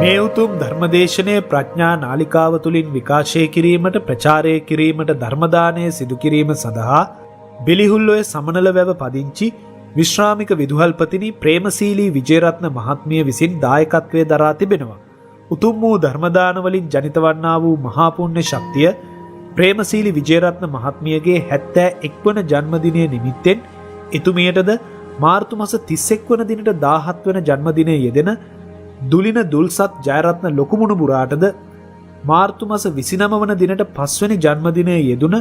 මේ උතුම් ධර්මදේශනයේ ප්‍රඥා නාලිකාව තුළින් විකාශය කිරීමට ප්‍රචාරය කිරීමට ධර්මදානය සිදු කිරීම සඳහා බෙලිහුල්ලොය සමනල වැව පදිංචි විශ්‍රාමික විදුහල්පතිනි ප්‍රේමශීලී විජේරත්න මහත්මිය විසින් දායකත්වයේ දරා තිබෙනවා. උතුම් වූ ධර්මදාන වලින් ජනිත වන්නා වූ මහා පුණ්‍ය ශක්තිය ප්‍රේමශීලී විජේරත්න මහත්මියගේ 71 වන ජන්මදිනය නිමිත්තෙන් එතුමියටද මාර්තු මාස 31 වන දිනට 17 වන ජන්මදිනයේ යෙදෙන දුලින දුල්සත් ජයරත්න ලොකුමුණුබුරාටද මාර්තු මාස 29 වන දිනට 5 වෙනි ජන්මදිනයේ යෙදුන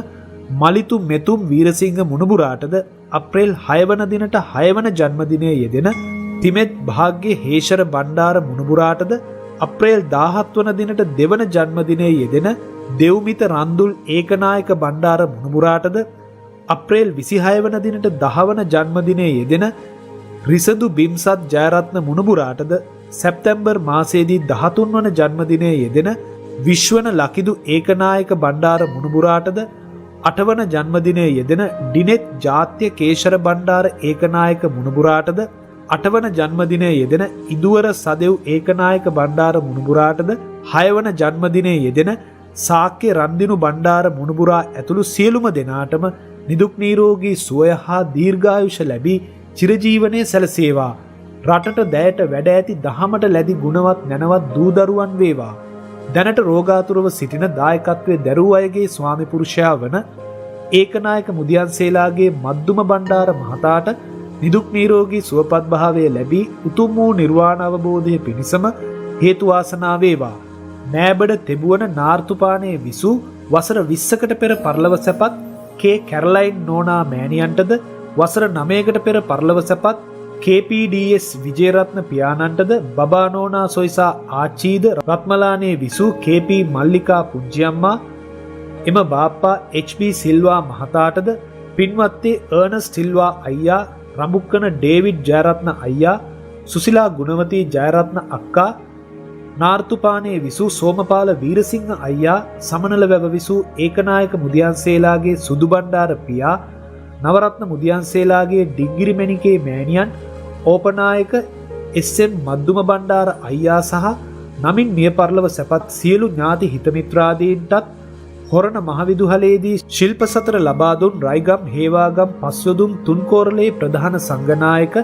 මලිතු මෙතුම් වීරසිංහ මුණුබුරාටද අප්‍රේල් 6 වන දිනට 6 වන ජන්මදිනයේ යෙදෙන තිමෙත් භාග්‍ය හේෂර බණ්ඩාර මුණුබුරාටද අප්‍රේල් 17 වන දිනට 2 වන ජන්මදිනයේ යෙදෙන දෙව්මිත රන්දුල් ඒකනායක බණ්ඩාර මුණුබුරාටද අප්‍රේල් 26 වන දිනට 10 වන ජන්මදිනයේ යෙදෙන රිසදු බිම්සත් ජයරත්න මුණුබුරාටද සැප්තැම්බර් මාසයේදී 13 වන ජන්මදිනයේ යෙදෙන විශ්වන ලකිදු ඒකනායක බණ්ඩාර මුණුබුරාටද 8 වන ජන්මදිනයේ යෙදෙන ඩිනෙත් ජාත්‍ය කේශර බණ්ඩාර ඒකනායක මුණුබුරාටද 8 වන ජන්මදිනයේ යෙදෙන ඉදුවර සදෙව් ඒකනායක බණ්ඩාර මුණුබුරාටද 6 වන ජන්මදිනයේ යෙදෙන සාක්‍ය රන්දිනු බණ්ඩාර මුණුබුරා ඇතුළු සියලුම දෙනාටම නිදුක් නිරෝගී සුවය හා දීර්ඝායුෂ ලැබී චිරජීවනයේ සැලසේවා. රටට දැයට වැඩ ඇති දහමට ලැබි ගුණවත් නැනවත් දූ දරුවන් වේවා. දැනට රෝගාතුරව සිටින දායකත්වයේ දරූ අයගේ ස්වාමි පුරුෂයා වන ඒකනායක මුදියන්සේලාගේ මද්දුම බණ්ඩාර මහතාට නිදුක් නිරෝගී සුවපත් භාවය ලැබී උතුම් වූ නිර්වාණ අවබෝධය පිණිසම හේතු වාසනා වේවා. නෑබඩ තෙබුවන නාර්තුපානයේ විසූ වසර 20කට පෙර පරලොව සැපත් කේ කැරලයින් නෝනා මෑණියන්ටද වසර 9කට පෙර පරලොව සැපත් KPDS විජේරත්න පියාණන්ටද බබා නෝනා සොයිසා ආච්චීද රත්මලානේ විසූ KP මල්ලිකා පුංචියම්මා එම බාප්පා HB සිල්වා මහතාටද පින්වත්තේ අර්නස්ට් සිල්වා අයියා රඹුක්කන ඩේවිඩ් ජයරත්න අයියා සුසිලා ගුණවතී ජයරත්න අක්කා නාර්තුපානේ විසූ සෝමපාල වීරසිංහ අයියා සමනල වැව විසූ ඒකනායක මුදියන්සේලාගේ සුදු බණ්ඩාර පියා නවරත්න මුදියන්සේලාගේ ඩිංගිරි මැණිකේ මෑණියන් ඕපනායක SM මද්දුම බණ්ඩාර අයියා සහ නමින් මිය පරලොව සැපත් සියලු ඥාති හිතමිත්‍රාදීන්ටත් හොරණ මහවිදුහලේදී ශිල්ප සතර ලබා දුන් රයිගම් හේවාගම් පස්වදුම් තුන්කෝරළේ ප්‍රධාන සංඝනායක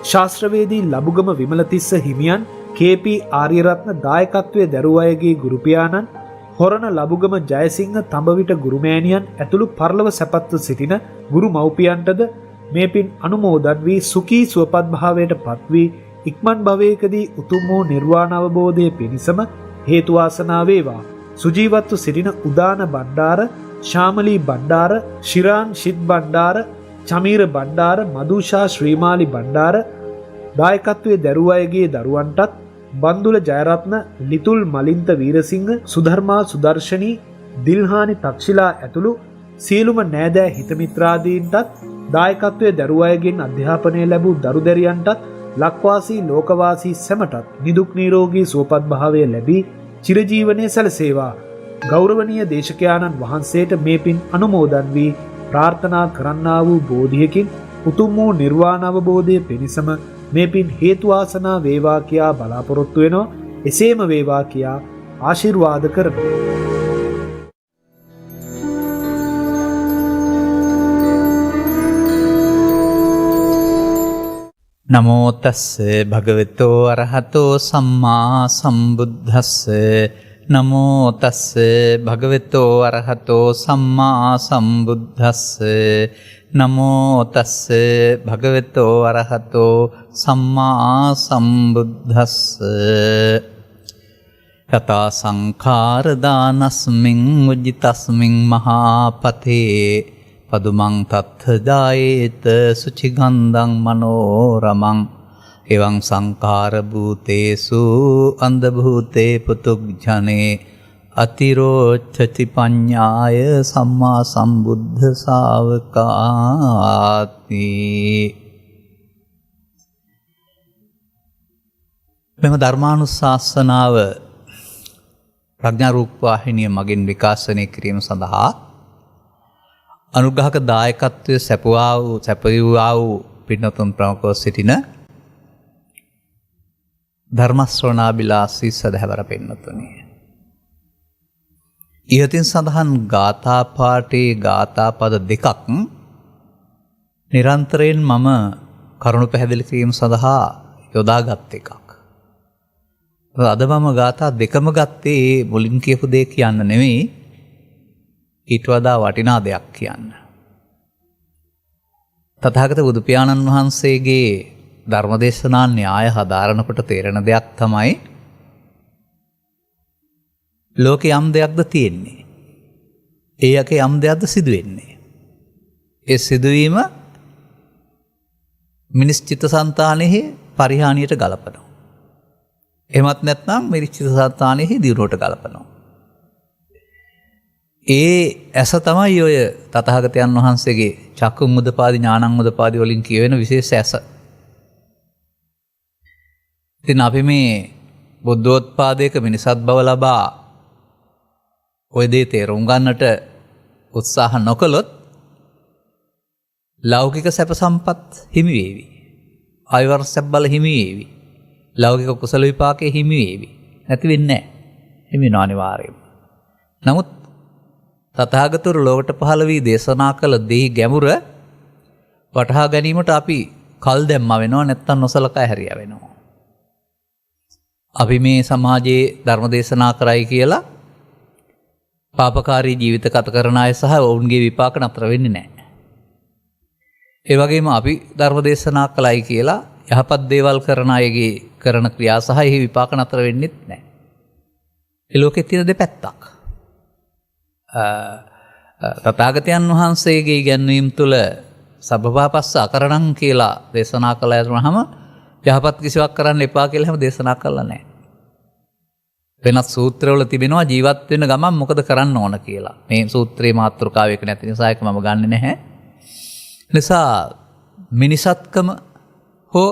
ශාස්ත්‍රවේදී ලබුගම විමලතිස්ස හිමියන් KP ආර්යරත්න දායකත්වයේ දරූ අයගේ ගුරු පියාණන් හොරණ ලබුගම ජයසිංහ තඹවිට ගුරුමෑණියන් ඇතුළු පරලොව සැපත්ව සිටින ගුරු මව්පියන්ටද මේ පින් අනුමෝදන් වී සුඛී සුවපත් භාවයට පත් වී ඉක්මන් භවයකදී උතුම් වූ නිර්වාණ අවබෝධය පිණිසම හේතු වාසනා වේවා. සුජීවත්ව සිටින උදාන බණ්ඩාර, ශාමලී බණ්ඩාර, ශිරාන් ශිත් බණ්ඩාර, චමීර බණ්ඩාර, මදුෂා ශ්‍රීමාලි බණ්ඩාර දායකත්වයේ දරූ අයගේ දරුවන්ටත් බන්දුල ජයරත්න, ලිතුල් මලින්ත වීරසිංහ, සුධර්මා සුදර්ශනී, දිල්හානි තක්ෂිලා ඇතුළු සියලුම නෑදෑ හිතමිත්‍රාදීන්ටත් දායකත්වයේ දරූ අයගෙන් අධ්‍යාපනය ලැබූ දරුදැරියන්ටත් ලක්වාසී ලෝකවාසී සැමටත් නිදුක් නිරෝගී සුවපත් භාවය ලැබී චිරජීවනයේ සැලසේවා. ගෞරවනීය දේශකයාණන් වහන්සේට මේ පින් අනුමෝදන් වී ප්‍රාර්ථනා කරන්නා වූ බෝධියකින් උතුම් වූ නිර්වාණ අවබෝධය පිණිසම මේ පින් හේතු වාසනා වේවා කියා බලාපොරොත්තු වෙනවා. එසේම වේවා කියා ආශිර්වාද කරමි. නමෝ තස්ස භගවතෝ අරහතෝ සම්මා සම්බුද්දස්ස නමෝ තස්ස භගවතෝ අරහතෝ සම්මා සම්බුද්දස්ස නමෝ තස්ස භගවතෝ අරහතෝ සම්මා සම්බුද්දස්ස යතා සංඛාර දානස්මින් උජ්ජිතස්මින් මහාපතේ පදුමං තත්ථ දායේත සුචිගන්ධං මනෝරමං එවං සංඛාර භූතේසු අන්ධ භූතේ පුතුග්ජනේ අතිරෝච්ඡති පඤ්ඤාය සම්මා සම්බුද්ධ ශාවකාති. මෙම ධර්මානුශාසනාව ප්‍රඥා රූප වාහිනිය මගින් විකාශනය කිරීම සඳහා අනුග්‍රහක දායකත්වය සැපයුවා වූ පින්නතුන් ප්‍රමුඛව සිටින ධර්මශ්‍රවණාබිලාසී සදහැවර පින්නතුනි. ඉහතින් සඳහන් ගාථා පාඨයේ ගාථා පද දෙකක් නිරන්තරයෙන් මම කරුණු පැහැදිලි කිරීම සඳහා යොදාගත් එකක්. අද මම ගාථා දෙකම ගත්තේ මුලින් කියපු දේ කියන්න නෙවෙයි, ඊට වඩා වටිනා දෙයක් කියන්න. තථාගත බුදු පියාණන් වහන්සේගේ ධර්මදේශනා න්‍යාය හදාරනකොට තේරෙන දෙයක් තමයි ලෝකේ යම් දෙයක්ද තියෙන්නේ. ඒ යකේ යම් දෙයක්ද සිදුවෙන්නේ. ඒ සිදුවීම මිනිස් චිත්තසංතානෙහි පරිහානියට ගලපනවා. එහෙමත් නැත්නම් මිනිස් චිත්තසංතානෙහි දියුණුවට ගලපනවා. ඒ ඇස තමයි ඔය තථාගතයන් වහන්සේගේ චක්කුම් උදපාදි ඥානං උදපාදි වලින් කියවෙන විශේෂ ඇස. ඉතින් අපි මේ බුද්ධෝත්පාදයක මිනිසත් බව ලබා ඔය දේ තේරුම් ගන්නට උත්සාහ නොකළොත් ලෞකික සැප සම්පත් හිමි වේවි. ආයවර්ෂ සැප බල හිමි වේවි. ලෞකික කුසල විපාකයේ හිමි වේවි. නැති වෙන්නේ නැහැ. හිමි වෙනවා අනිවාර්යයෙන්ම. නමුත් තථාගතවරු ලෝකට පහළ වී දේශනා කළ දේ ගැඹුර වටහා ගැනීමට අපි කල් දැම්මා වෙනවා, නැත්තම් නොසලකා හැරියා වෙනවා. අපි මේ සමාජයේ ධර්ම දේශනා කරයි කියලා පාපකාරී ජීවිත ගත කරන අය සහ ඔවුන්ගේ විපාක නතර වෙන්නේ නැහැ. ඒ වගේම අපි ධර්ම දේශනා කළයි කියලා යහපත් දේවල් කරන අයගේ කරන ක්‍රියා සහ එහි විපාක නතර වෙන්නේත් නැහැ. ඒ ලෝකේ තියෙන දෙපැත්තක්. තථාගතයන් වහන්සේගේ ඉගැන්වීම් තුළ සබ්බපාපස්ස අකරණං කියලා දේශනා කළාම යහපත් කිසිවක් කරන්න එපා කියලා හැම දේශනා කළා නැහැ. වෙනත් සූත්‍රවල තිබෙනවා ජීවත් වෙන ගමන් මොකද කරන්න ඕන කියලා. මේ සූත්‍රයේ මාතෘකාව එක නැති නිසා ඒක මම ගන්නෙ නැහැ. නිසා මිනිසත්කම හෝ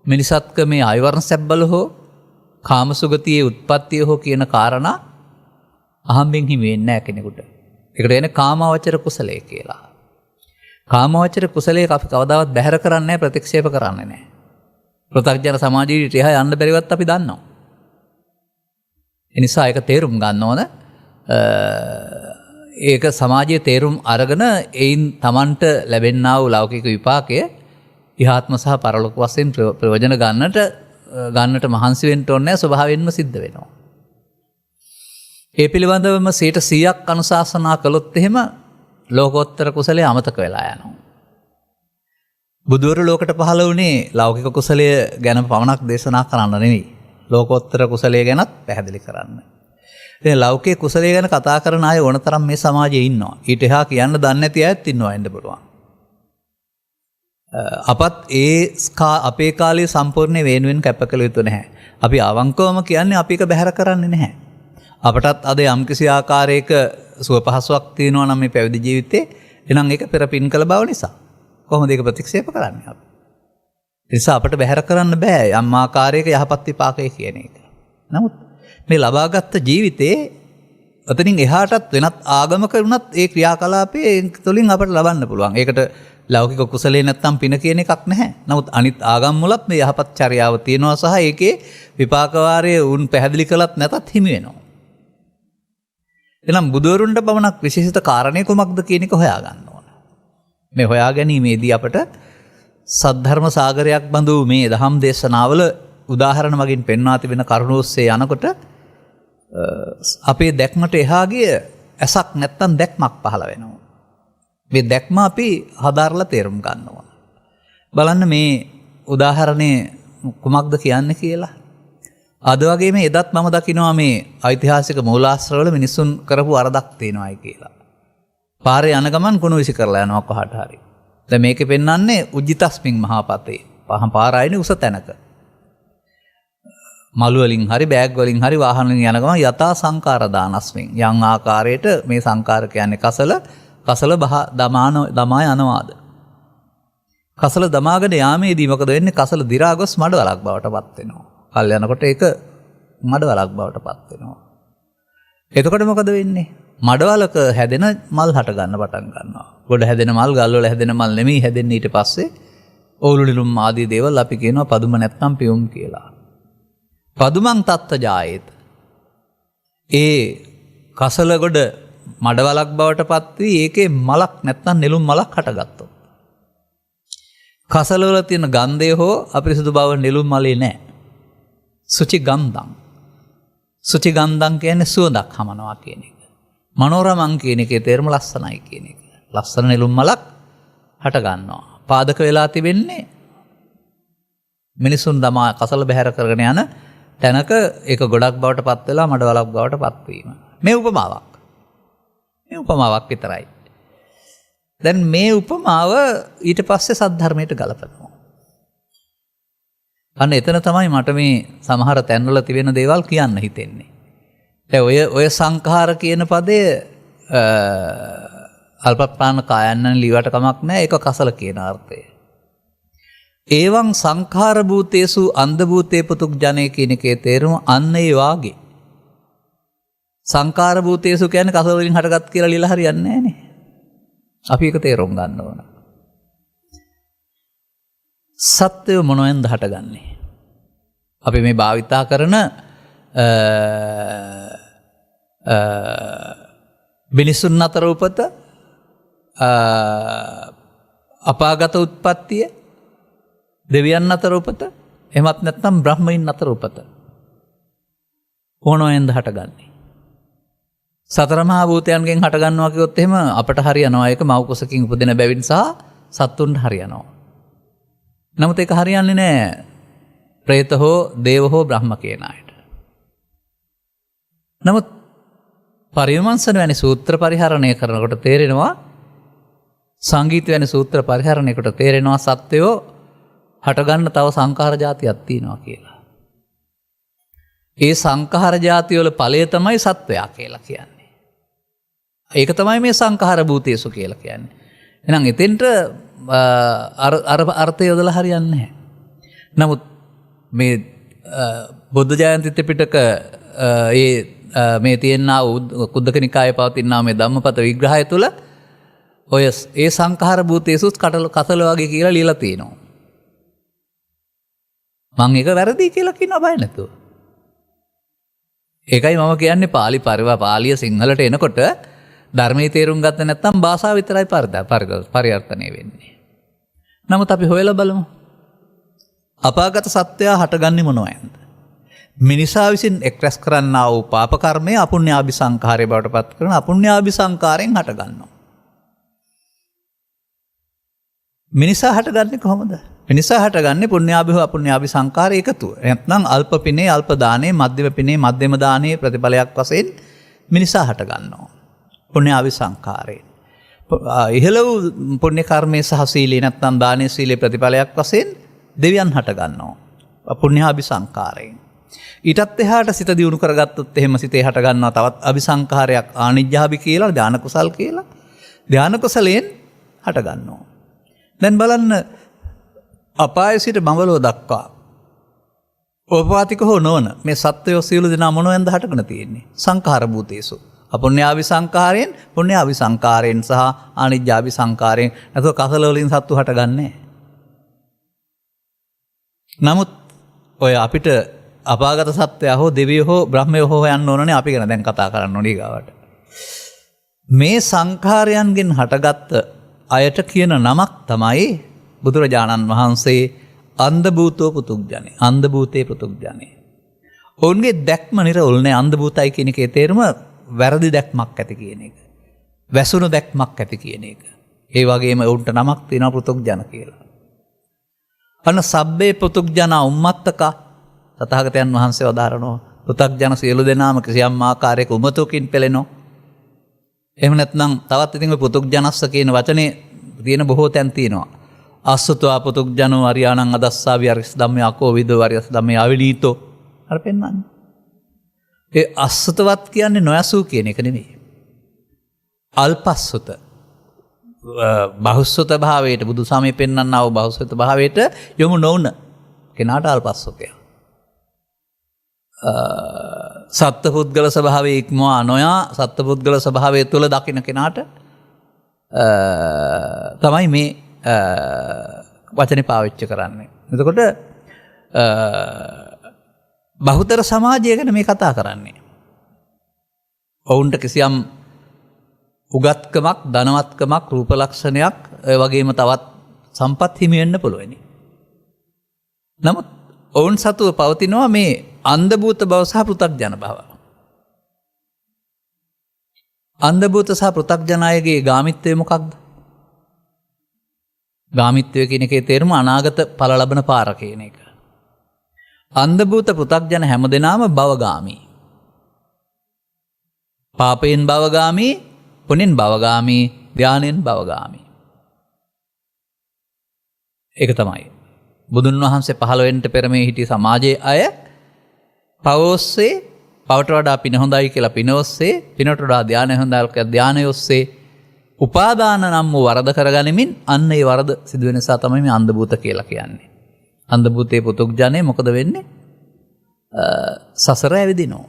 මිනිසත්කමේ ආයවර්ණ සැබ්බල හෝ කාමසුගතියේ උත්පත්තිය හෝ කියන කාරණා අහම්බෙන් හිමි වෙන්නේ නැහැ කෙනෙකුට. ඒකට කියන්නේ කාමාවචර කුසලයේ කියලා. කාමාවචර කුසලයේ අපි කවදාවත් බැහැර කරන්නේ නැහැ, ප්‍රතික්ෂේප කරන්නේ නැහැ. පෘථග්ජන සමාජීය ටිහා යන්න බැරිවත් අපි දන්නවා. ඒ නිසා ඒක තේරුම් ගන්න ඕන. ඒක සමාජයේ තේරුම් අරගෙන එයින් Tamanට ලැබෙනා වූ ලෞකික විපාකය ඉහාත්ම සහ පරලෝක වශයෙන් ප්‍රයෝජන ගන්නට මහන්සි වෙන්න ඕනේ, ස්වභාවයෙන්ම සිද්ධ වෙනවා. ඒ පිළිබඳවම 100%ක් අනුශාසනා කළොත් එහෙම ලෝකෝත්තර කුසලයේ අමතක වෙලා යනවා. බුදුවරු ලෝකට පහළ වුණේ ලෞකික කුසලය ගැන පමණක් දේශනා කරන්න නෙවෙයි, ලෝකෝත්තර කුසලය ගැනත් පැහැදිලි කරන්න. ඉතින් ලෞකික කුසලය ගැන කතා කරන අය ඕනතරම් මේ සමාජයේ ඉන්නවා. ඊට එහා කියන්න දන්නේ නැති අයත් ඉන්නවා වෙන්න පුළුවන්. අපත් අපේ කාලයේ සම්පූර්ණ වේනුවෙන් කැප කළ යුතු නැහැ. අපි අවංකවම කියන්නේ අපි එක බැහැර කරන්නේ නැහැ. අපටත් අද යම්කිසි ආකාරයක සුව පහසුවක් තියෙනවා නම් මේ පැවිදි ජීවිතේ, එනම් ඒක පෙර පින් කළ බව නිසා. කොහොමද ඒක ප්‍රතික්ෂේප කරන්නේ අපි? ඒ නිසා අපට බැහැර කරන්න බෑ යම් ආකාරයක යහපත් විපාකය කියන එක. නමුත් මේ ලබාගත් ජීවිතේ අතනින් එහාටත් වෙනත් ආගමක වුණත් ඒ ක්‍රියාකලාපයේ තුළින් අපට ලබන්න පුළුවන්. ඒකට ලෞකික කුසලයේ නැත්තම් පින කියන එකක් නැහැ. නමුත් අනිත් ආගම් වලත් මේ යහපත් චර්යාව තියෙනවා සහ ඒකේ විපාක වාරයේ උන් පැහැදිලි කළත් නැතත් හිමි වෙනවා. එනම් බුදුවරුන්ට පමණක් විශේෂිත කාරණේ කුමක්ද කියන එක හොයාගන්න ඕන. මේ හොයා ගැනීමේදී අපට සද්ධර්ම සාගරයක් බඳු මේ දහම් දේශනාවල උදාහරණ මගින් පෙන්වා තිබෙන කරුණු ඔස්සේ යනකොට අපේ දැක්මට එහා ගිය ඇසක් නැත්තම් දැක්මක් පහළ වෙනවා. මේ දැක්ම අපි හදාarලා තේරුම් ගන්න ඕන. බලන්න මේ උදාහරණේ කුමක්ද කියන්නේ කියලා. අද වගේ මේ එදත් මම දකිනවා මේ ඓතිහාසික මූලාශ්‍රවල මිනිසුන් කරපු වරදක් තියෙනවායි කියලා. පාරේ යන ගමන් කුණු විසි කරලා යනවා කොහාට හරි. දැන් මේකේ පෙන්වන්නේ උජ්ජිතස්මින් මහාපතේ. පහන් පාරායිනේ උස තැනක. මළු වලින් හරි බෑග් වලින් හරි වාහන වලින් යන ගමන් යථා සංකාර දානස්මින් යම් ආකාරයට මේ සංකාර කියන්නේ කසල දමා යනවාද. කසල දමාගෙන යාමේදී මොකද වෙන්නේ? කසල දි รา ගොස් මඩවලක් බවට පත් වෙනවා. කල් යනකොට ඒක මඩවලක් බවට පත් වෙනවා. එතකොට මොකද වෙන්නේ? මඩවලක හැදෙන මල් හට ගන්න පටන් ගන්නවා. ගොඩ හැදෙන මල්, ගල් වල හැදෙන මල් නෙමෙයි හැදෙන්නේ. ඊට පස්සේ ඕලු නිලුම් ආදී දේවල් අපි කියනවා පදුම නැත්නම් පියුම් කියලා. පදුමං තත්ත ජායේත. ඒ කසල ගොඩ මඩවලක් බවට පත් වී ඒකේ මලක් නැත්නම් නෙළුම් මලක් හටගත්තොත්. කසල වල තියෙන ගන්ධය හෝ අපිරිසුදු බව නෙළුම් මලේ නැහැ. සුචි ගන්ධං. සුචි ගන්ධං කියන්නේ සුවඳක් හමනවා කියන එක. මනෝරමං කියන එකේ තේරුම ලස්සනයි කියන එක. ලස්සන නෙළුම් මලක් හට ගන්නවා. පාදක වෙලා තිබෙන්නේ මිනිසුන් දමා කසල බැහැර කරගෙන යන තැනක ඒක ගොඩක් බවට පත් වෙලා මඩවලක් බවට පත් වීම. මේ උපමාවක්. මේ උපමාවක් විතරයි. දැන් මේ උපමාව ඊට පස්සේ සද්ධර්මයට ගලපනවා. අන්න එතන තමයි මට මේ සමහර තැන්වල තිබෙන දේවල් කියන්න හිතෙන්නේ. දැන් ඔය සංඛාර කියන පදය අල්පප්‍රාණ කායන්නන් ලිවට කමක් නැහැ. ඒක කසල කියන අර්ථය. ඒවං සංඛාර භූතේසු අන්ධ භූතේ පුතුග්ජනේ කියන එකේ තේරුම අන්න ඒ වාගේ. සංඛාර භූතේසු කියන්නේ කසල වලින් හටගත් කියලා ලියලා හරියන්නේ නැහැ නේ. අපි ඒක තේරුම් ගන්න ඕන. සත්‍යය මොනෙන්ද හටගන්නේ? අපි මේ භාවිතා කරන මිනිසුන් අතර උපත, අපාගත උත්පත්තිය, දෙවියන් අතර උපත, එහෙමත් නැත්නම් බ්‍රහ්මයින් අතර උපත. මොනෙන්ද හටගන්නේ? සතර මහා භූතයන්ගෙන් හටගන්නවා කිව්වොත් එහෙම අපට හරියනවා ඒක මව් කුසකින් උපදින බැවින් සහ සත්තුන්ට හරියනවා. නමුත් ඒක හරියන්නේ නැහැ പ്രേත හෝ දේව හෝ බ්‍රහ්ම කියන අයට. නමුත් පරිමංසන වැනි සූත්‍ර පරිහරණය කරනකොට තේරෙනවා, සංගීත වැනි සූත්‍ර පරිහරණයකට තේරෙනවා සත්‍යෝ හටගන්න තව සංඛාර જાතියක් තියෙනවා කියලා. ඒ සංඛාර જાති වල ඵලය තමයි සත්වයා කියලා කියන්නේ. ඒක තමයි මේ සංඛාර භූතේසු කියලා කියන්නේ. එහෙනම් එතෙන්ට අර්ථය යොදලා හරියන්නේ නැහැ. නමුත් මේ බුද්ධ ජයන්ති ත්‍රිපිටක මේ තියෙනා කුද්දක නිකායේ පවතිනා මේ ධම්මපද විග්‍රහය තුළ ඔය ඒ සංඛාර භූතේසුත් කසල වගේ කියලා ලියලා තියෙනවා. මම ඒක වැරදි කියලා කියනවා බය නැතුව. ඒකයි මම කියන්නේ පාලිය සිංහලට එනකොට ධර්මයේ තේරුම් ගත්ත නැත්නම් භාෂාව විතරයි පරිවර්තනය වෙන්නේ. නමුත් අපි හොයලා බලමු. අපාගත සත්‍යය හටගන්නේ මොනවයින්ද? මිනිසා විසින් එක්රැස් කරන්නා වූ පාප කර්මය අපුණ්‍යාභි සංඛාරය බවට පත් කරන අපුණ්‍යාභි සංඛාරයෙන් හටගන්නවා. මිනිසා හටගන්නේ කොහොමද? මිනිසා හටගන්නේ පුණ්‍යාභි හෝ අපුණ්‍යාභි සංඛාර එකතුව. නැත්නම් අල්ප පිනේ අල්ප දානේ, මධ්‍යම පිනේ මධ්‍යම දානේ ප්‍රතිඵලයක් වශයෙන් මිනිසා හටගන්නවා. පුණ්‍යාභි සංඛාරයෙන්. ඉහළ වූ පුණ්‍ය කර්මයේ සහ සීලේ නැත්නම් දානේ සීලේ ප්‍රතිඵලයක් වශයෙන් දෙවියන් හටගන්නවා. පුණ්‍යාභි සංඛාරයෙන්. ඊටත් එහාට සිත දියුණු කරගත්තොත් එහෙම සිතේ හටගන්නවා තවත් අபிසංඛාරයක් ආනිජ්ජාභි කියලා, ධාන කුසල් කියලා. ධාන කුසලයෙන් හටගන්නවා. දැන් බලන්න අපාය සිට බඹලෝ දක්වා ඕපපාතික හෝ නොවන මේ සත්වයෝ සියලු දෙනා මොනෙන්ද හටගෙන තියෙන්නේ? සංඛාර භූතේසු. අපුණ්‍යාභි සංඛාරයෙන්, පුණ්‍යාභි සංඛාරයෙන් සහ ආනිජ්ජාභි සංඛාරයෙන්. නැත්නම් කසල වලින් සත්තු හටගන්නේ. නමුත් ඔය අපිට අපාගත සත්වයා හෝ දෙවියෝ හෝ බ්‍රහ්මයෝ හෝ යන්න ඕනනේ අපි ගැන දැන් කතා කරන්න ඕනේ ඊගාවට. මේ සංඛාරයන්ගෙන් හටගත්ත අයට කියන නමක් තමයි බුදුරජාණන් වහන්සේ අන්ධ භූතෝ පුතුග්ජනේ. අන්ධ භූතේ පුතුග්ජනේ. ඔවුන්ගේ දැක්ම නිරවුල් නෑ. අන්ධ භූතයි කියන එකේ තේරුම වැරදි දැක්මක් ඇති කියන එක. වැසුණු දැක්මක් ඇති කියන එක. ඒ වගේම ඔවුන්ට නමක් තියෙනවා පුතුග්ජන කියලා. අන්න සබ්බේ පුතුග්ජන උම්මත්තක තථාගතයන් වහන්සේ වදාරනවා පුතුග්ජන සියලු දෙනාම කිසියම් ආකාරයක උමතුකින් පෙළෙනවා. එහෙම නැත්නම් තවත් ඉතින් ඔය පුතුග්ජනස්ස කියන වචනේ තියෙන බොහෝ තැන් තියෙනවා. අස්සතවා පුතුග්ජනෝ අරියාණං අදස්සාවි අරිස් ධම්මේ අකෝ විදෝ අරිස් ධම්මේ අවිනීතෝ. අර පෙන්නන්නේ. ඒ අස්සතවත් කියන්නේ නොයසූ කියන එක නෙමෙයි. අල්පස්සත බහුස්සත භාවයට බුදු සමය පෙන්වන්නා වූ බහුස්සත භාවයට යොමු නොවන කෙනාට අල්පස්සතය. සත්පුද්ගල ස්වභාවයේ ඉක්මවා නොයා සත්පුද්ගල ස්වභාවය තුළ දකින්න කෙනාට තමයි මේ වචනේ පාවිච්චි කරන්නේ. එතකොට බහුතර සමාජය ගැන මේ කතා කරන්නේ. ඔවුන්ට කිසියම් උගත්කමක්, ධනවත්කමක්, රූපලක්ෂණයක් වගේම තවත් සම්පත් හිමි වෙන්න පුළුවනි. නමුත් ඔවුන් සතුව පවතිනවා මේ අන්ධභූත බව සහ පෘථග්ජන බව. අන්ධභූත සහ පෘථග්ජනයගේ ගාමිත්වය මොකක්ද? ගාමිත්වය කියන එකේ තේරුම අනාගත ඵල ලබන පාර කියන එක. අන්ධභූත පෘථග්ජන හැමදෙනාම භවගාමී. පාපයෙන් භවගාමී, පුණ්‍යෙන් භවගාමී, ධානයෙන් භවගාමී. ඒක තමයි. බුදුන් වහන්සේ 15 වෙනිට පෙර මේ හිටි සමාජයේ අය පව ඔස්සේ පවට වඩා පින හොඳයි කියලා පින ඔස්සේ, පිනට වඩා ධානය හොඳයි කියලා ධානය ඔස්සේ උපාදාන නම් වූ වරද කරගනිමින් අන්න ඒ වරද සිදු වෙන නිසා තමයි මේ අන්ධභූත කියලා කියන්නේ. අන්ධභූතයේ පුතුග්ජනේ මොකද වෙන්නේ? සසර ඇවිදිනවා.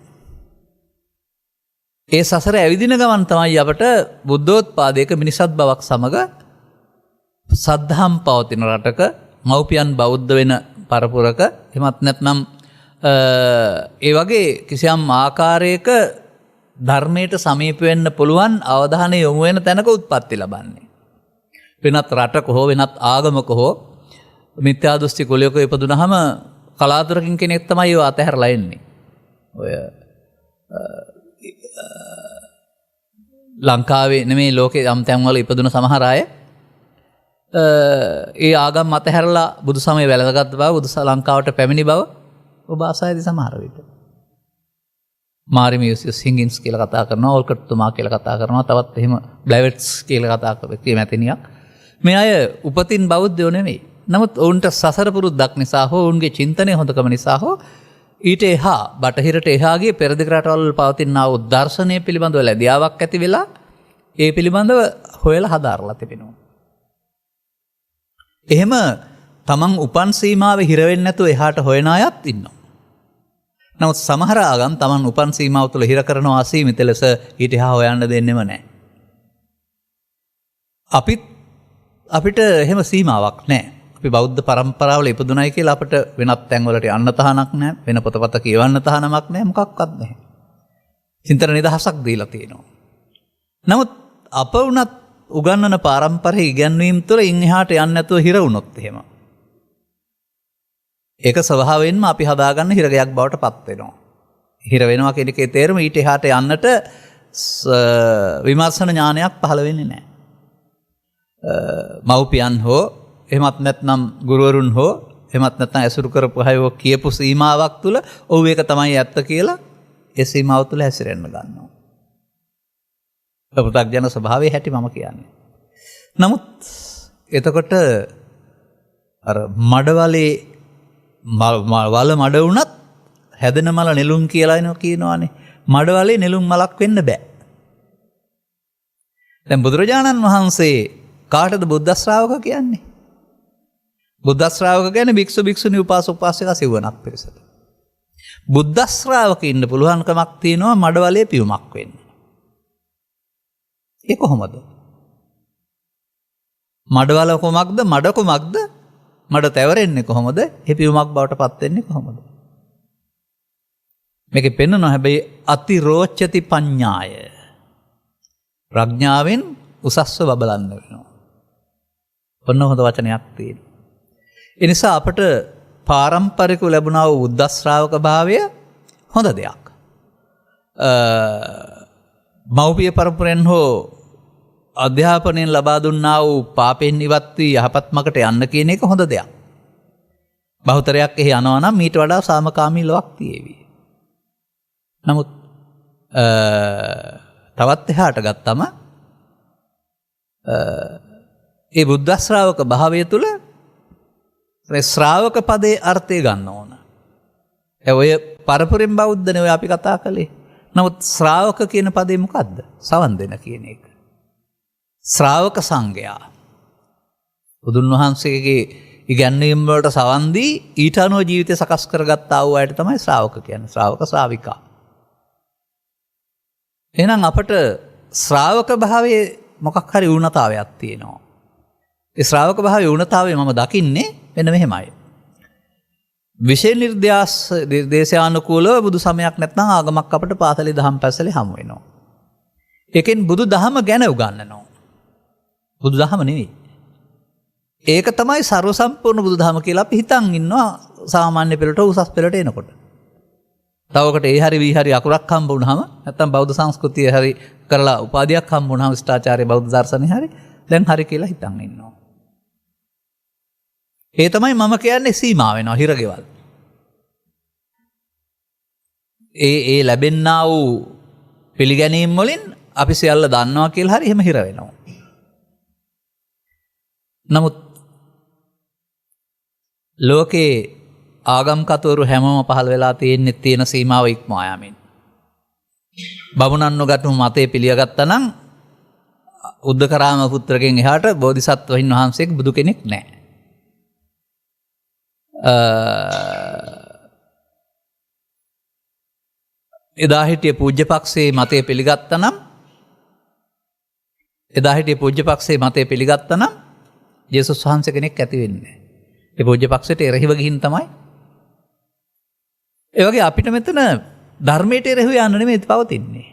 ඒ සසර ඇවිදින ගමන් තමයි අපට බුද්ධෝත්පාදයක මිනිසත් බවක් සමග සද්ධාම් පවතින රටක මව්පියන් බෞද්ධ වෙන පරපුරක එමත් නැත්නම් ඒ වගේ කිසියම් ආකාරයක ධර්මයට සමීප වෙන්න පුළුවන් අවධානය යොමු වෙන තැනක උත්පත්ති ලබන්නේ. වෙනත් රටක හෝ වෙනත් ආගමක හෝ මිත්‍යා දෘෂ්ටි කුලයක ඉපදුනහම කලාතුරකින් කෙනෙක් තමයි ඒව අතහැරලා එන්නේ. ඔය ලංකාවේ නෙමෙයි ලෝකේ යම් තැන්වල ඉපදුන සමහර අය ඒ ආගම් අතහැරලා බුදු සමය වැළඳගත් බව, ලංකාවට පැමිණි බව ඔබ අසයිද සමහර විට. මාරිමියුසියස් හිගින්ස් කියලා කතා කරනවා, ඕල්කට් තුමා කියලා කතා කරනවා, තවත් එහෙම බ්ලැවෙට්ස් කියලා කතා කරන මැතිනියක්. මේ අය උපතින් බෞද්ධයෝ නෙමෙයි. නමුත් ඔවුන්ට සසර පුරුද්දක් නිසා හෝ ඔවුන්ගේ චින්තනය හොඳකම නිසා හෝ ඊට එහා බටහිරට එහාගේ පෙරදිග රටවල් පවතිනා වූ දර්ශනය පිළිබඳව ලැබියාවක් ඇති වෙලා ඒ පිළිබඳව හොයලා හදාarලා තිබෙනවා. එහෙම තමන් උපන් සීමාවේ හිර වෙන්නේ නැතුව එහාට හොයන අයත් ඉන්නවා. නමුත් සමහර ආගම් තමන් උපන් සීමාව තුළ හිර කරනවා අසීමිත ලෙස ඊට එහා හොයන්න දෙන්නෙම නැහැ. අපිට එහෙම සීමාවක් නැහැ. අපි බෞද්ධ පරම්පරාවල ඉපදුණයි කියලා අපිට වෙනත් තැන්වලට යන්න තහනක් නැහැ. වෙන පොතපත කියවන්න තහනමක් නැහැ. මොකක්වත් නැහැ. චින්තන නිදහසක් දීලා තියෙනවා. නමුත් අප වුණත් උගන්වන පාරම්පරික ඉගැන්වීම් තුළ ඉන් එහාට යන්න නැතුව හිර වුණොත් එහෙම. ඒක ස්වභාවයෙන්ම අපි හදාගන්න හිරගයක් බවට පත් වෙනවා. හිර වෙනවා කියන එකේ තේරුම ඊට එහාට යන්නට විමර්ශන ඥානයක් පහළ වෙන්නේ නැහැ. මව්පියන් හෝ එහෙමත් නැත්නම් ගුරුවරුන් හෝ එහෙමත් නැත්නම් ඇසුරු කරපු අය හෝ කියපු සීමාවක් තුළ ඔව් ඒක තමයි ඇත්ත කියලා ඒ සීමාව තුළ හැසිරෙන්න ගන්නවා. පෘථග්ජන ස්වභාවයේ හැටි මම කියන්නේ. නමුත් එතකොට අර මඩවලේ වල මඩ වුණත් හැදෙන මල නෙළුම් කියලා කියනවානේ. මඩවලේ නෙළුම් මලක් වෙන්න බෑ. දැන් බුදුරජාණන් වහන්සේ කාටද බුද්ධ ශ්‍රාවක කියන්නේ? බුද්ධ ශ්‍රාවක කියන්නේ භික්ෂු භික්ෂුණී උපාසක උපාසිකා සිවණක් පිරිසට. බුද්ධ ශ්‍රාවක ඉන්න පුළුවන්කමක් තියෙනවා මඩවලේ පියුමක් වෙන්න. ඒ කොහොමද? මඩවල කොමක්ද? මඩ කොමක්ද? මඩ තැවරෙන්නේ කොහොමද? ඒ පියුමක් බවට පත් වෙන්නේ කොහොමද? මේකේ පෙන්නනවා හැබැයි අතිරෝච්‍යති පඤ්ඤාය. ප්‍රඥාවෙන් උසස්ව බබලන්න වෙනවා. ඔන්න හොඳ වචනයක් තියෙනවා. ඒ නිසා අපට පාරම්පරිකව ලැබුණා වූ බුද්ධ ශ්‍රාවක භාවය හොඳ දෙයක්. මව්පිය පරපුරෙන් හෝ අධ්‍යාපනයෙන් ලබා දුන්නා වූ පාපෙන් ඉවත් වී යහපත් මකට යන්න කියන එක හොඳ දෙයක්. බහුතරයක් එහි යනවා නම් ඊට වඩා සාමකාමී ලොවක් තියේවි. නමුත් තවත් එහාට ගත්තම ඒ බුද්ධ ශ්‍රාවක භාවය තුළ ශ්‍රාවක පදේ අර්ථය ගන්න ඕන. ඔය පරපුරෙන් බෞද්ධනේ ඔය අපි කතා කළේ. නමුත් ශ්‍රාවක කියන පදේ මොකද්ද? සවන් දෙන කියන එක. ශ්‍රාවක සංඝයා. බුදුන් වහන්සේගේ ඉගැන්වීම් වලට සවන් දී ඊට අනුව ජීවිතය සකස් කරගත්තා වූ අයට තමයි ශ්‍රාවක කියන්නේ. ශ්‍රාවක ශ්‍රාවිකා. එහෙනම් අපට ශ්‍රාවක භාවයේ මොකක් හරි ඌනතාවයක් තියෙනවා. ඒ ශ්‍රාවක භාවයේ ඌනතාවය මම දකින්නේ මෙන්න මෙහෙමයි. විශේෂ නිර්දේශානුකූලව බුදු සමයක් නැත්නම් ආගමක් අපට පාසලේ දහම් පැසලේ හමු වෙනවා. ඒකෙන් බුදු දහම ගැන උගන්වනවා. බුදු දහම නෙවෙයි. ඒක තමයි ਸਰව සම්පූර්ණ බුදු දහම කියලා අපි හිතන් ඉන්නවා සාමාන්‍ය පෙළට උසස් පෙළට එනකොට. තවකට ඒ හරි වී හරි අකුරක් හම්බ වුණාම නැත්නම් බෞද්ධ සංස්කෘතිය හරි කරලා උපාධියක් හම්බ වුණාම ශිෂ්ටාචාරය බෞද්ධ දර්ශනේ හරි දැන් හරි කියලා හිතන් ඉන්නවා. ඒ තමයි මම කියන්නේ සීමා වෙනවා හිරගෙවල්. ඒ ලැබෙන්නා වූ පිළිගැනීම් වලින් අපි සියල්ල දන්නවා කියලා හරි එහෙම හිර වෙනවා. නමුත් ලෝකේ ආගම් කතවරු හැමෝම පහළ වෙලා තියෙන්නේ තියෙන සීමාව ඉක්මවා යමින්. බමුණන් නොගටු මතේ පිළිගත්තා නම් උද්දකරාම පුත්‍රගෙන් එහාට බෝධිසත්වයින් වහන්සේක බුදු කෙනෙක් නැහැ. එදා හිටිය පූජ්‍යපක්ෂයේ මතය පිළිගත්තා නම් ජේසුස් වහන්සේ කෙනෙක් ඇති වෙන්නේ. ඒ පූජ්‍යපක්ෂයට එරෙහිව ගිහින් තමයි. ඒ වගේ අපිට මෙතන ධර්මයට එරෙහිව යන්න නෙමෙයි පවතින්නේ.